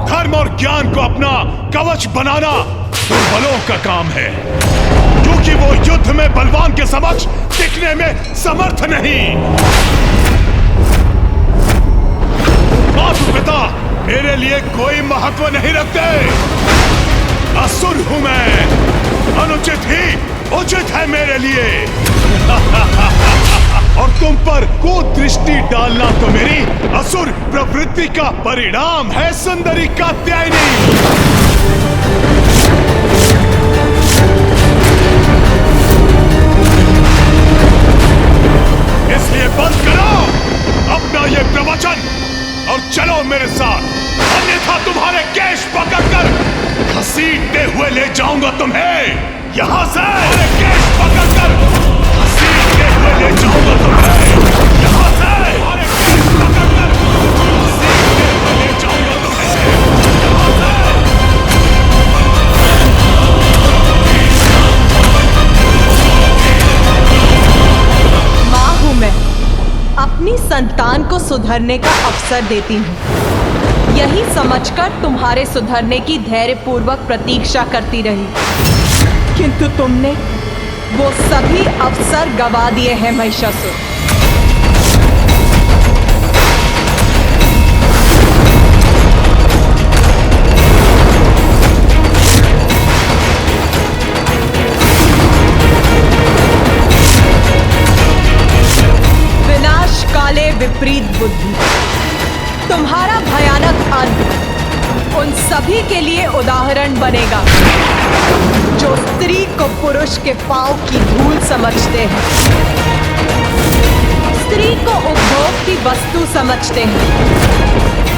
धर्म और ज्ञान को अपना कवच बनाना दुर्बलों का काम है, क्योंकि वो युद्ध में बलवान के समक्ष टिकने में समर्थ नहीं। माता पिता मेरे लिए कोई महत्व नहीं रखते। असुर हूं मैं, अनुचित ही उचित है मेरे लिए। और तुम पर कुदृष्टि डालना तो मेरी असुर प्रवृत्ति का परिणाम है सुंदरी कात्यायनी। इसलिए बंद करो अपना ये प्रवचन और चलो मेरे साथ, अन्यथा तुम्हारे केश पकड़कर घसीटते हुए ले जाऊंगा तुम्हें यहां से। केश पकड़कर घसीटते हुए ले जाऊंगा तुम्हें यहां से। केश पकड़कर घसीटते हुए ले जाऊंगा तुम्हें यहां से। मां हूं मैं, अपनी संतान को सुधरने का अवसर देती हूँ, यही समझकर तुम्हारे सुधरने की धैर्यपूर्वक प्रतीक्षा करती रही, किंतु तुमने वो सभी अवसर गवा दिए हैं महिषासुर। विनाश काले विपरीत बुद्धि, तुम्हारा भयानक अंत उन सभी के लिए उदाहरण बनेगा जो स्त्री को पुरुष के पांव की धूल समझते हैं, स्त्री को उपभोग की वस्तु समझते हैं,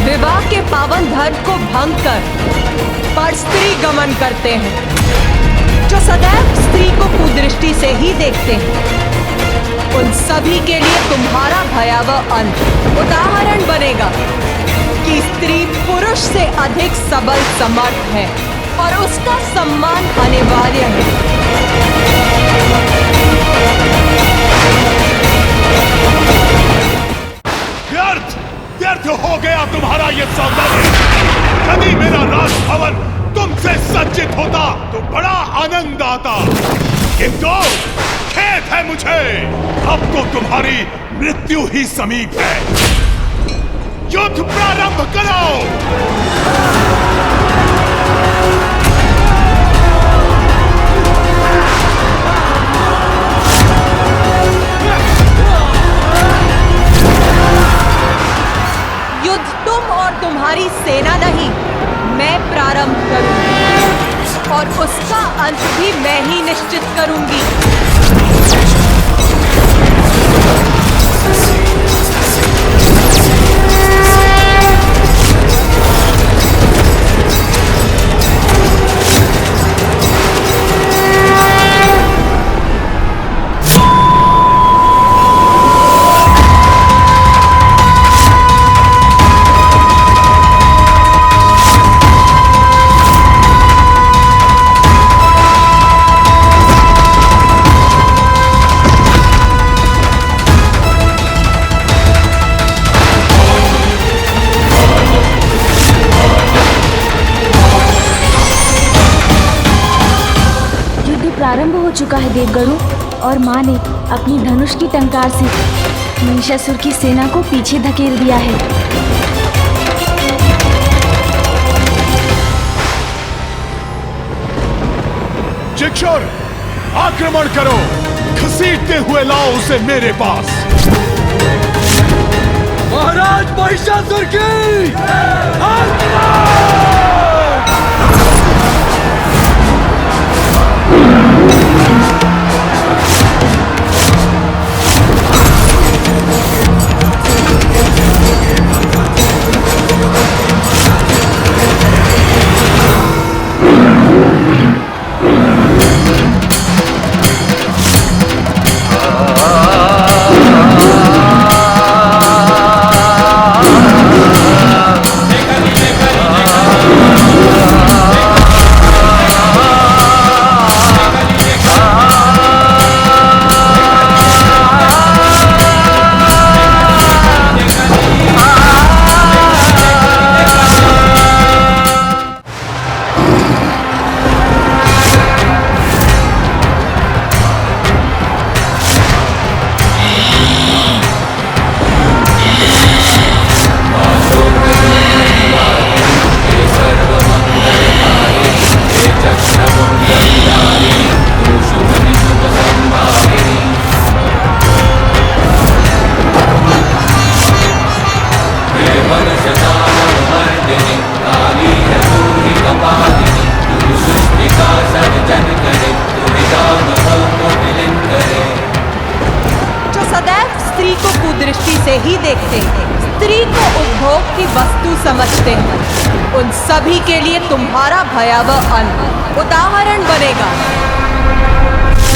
विवाह के पावन धर्म को भंग कर परस्त्री गमन करते हैं, जो सदैव स्त्री को कुदृष्टि से ही देखते हैं। उन सभी के लिए तुम्हारा भयावह अंत उदाहरण बनेगा कि स्त्री पुरुष से अधिक सबल समर्थ है और उसका सम्मान अनिवार्य है। व्यर्थ व्यर्थ हो गया तुम्हारा ये सौंदर्य। यदि मेरा राजभवन तुमसे सज्जित होता तो बड़ा आनंद आता, किंतु खेद संकेत है मुझे। अब तो तुम्हारी मृत्यु ही समीप है। युद्ध प्रारंभ करो। युद्ध तुम और तुम्हारी सेना नहीं, मैं प्रारंभ करूंगी और उसका अंत भी मैं ही निश्चित करूंगी। प्रारंभ हो चुका है देवगरु, और माँ ने अपनी धनुष की टंकार से महिषासुर की सेना को पीछे धकेल दिया है। चिक्षुर, आक्रमण करो, घसीटते हुए लाओ उसे मेरे पास। महाराज महिषासुर की ही देखते हैं, स्त्री को उपभोग की वस्तु समझते हैं, उन सभी के लिए तुम्हारा भयावह अंत उदाहरण बनेगा।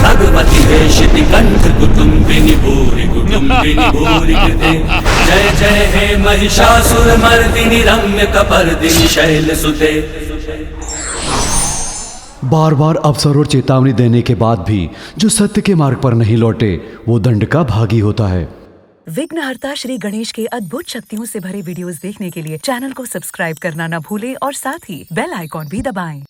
भगवती वेशिति कंठ कुटुंबिनी भूरि भूरि कृते। जय जय हे महिषासुर मर्दिनि रम्य कपर्दिनि शैल सुते। बार बार अवसर और चेतावनी देने के बाद भी जो सत्य के मार्ग पर नहीं लौटे वो दंड का भागी होता है। विघ्नहर्ता श्री गणेश के अद्भुत शक्तियों से भरे वीडियोस देखने के लिए चैनल को सब्सक्राइब करना न भूलें और साथ ही बेल आइकॉन भी दबाएं।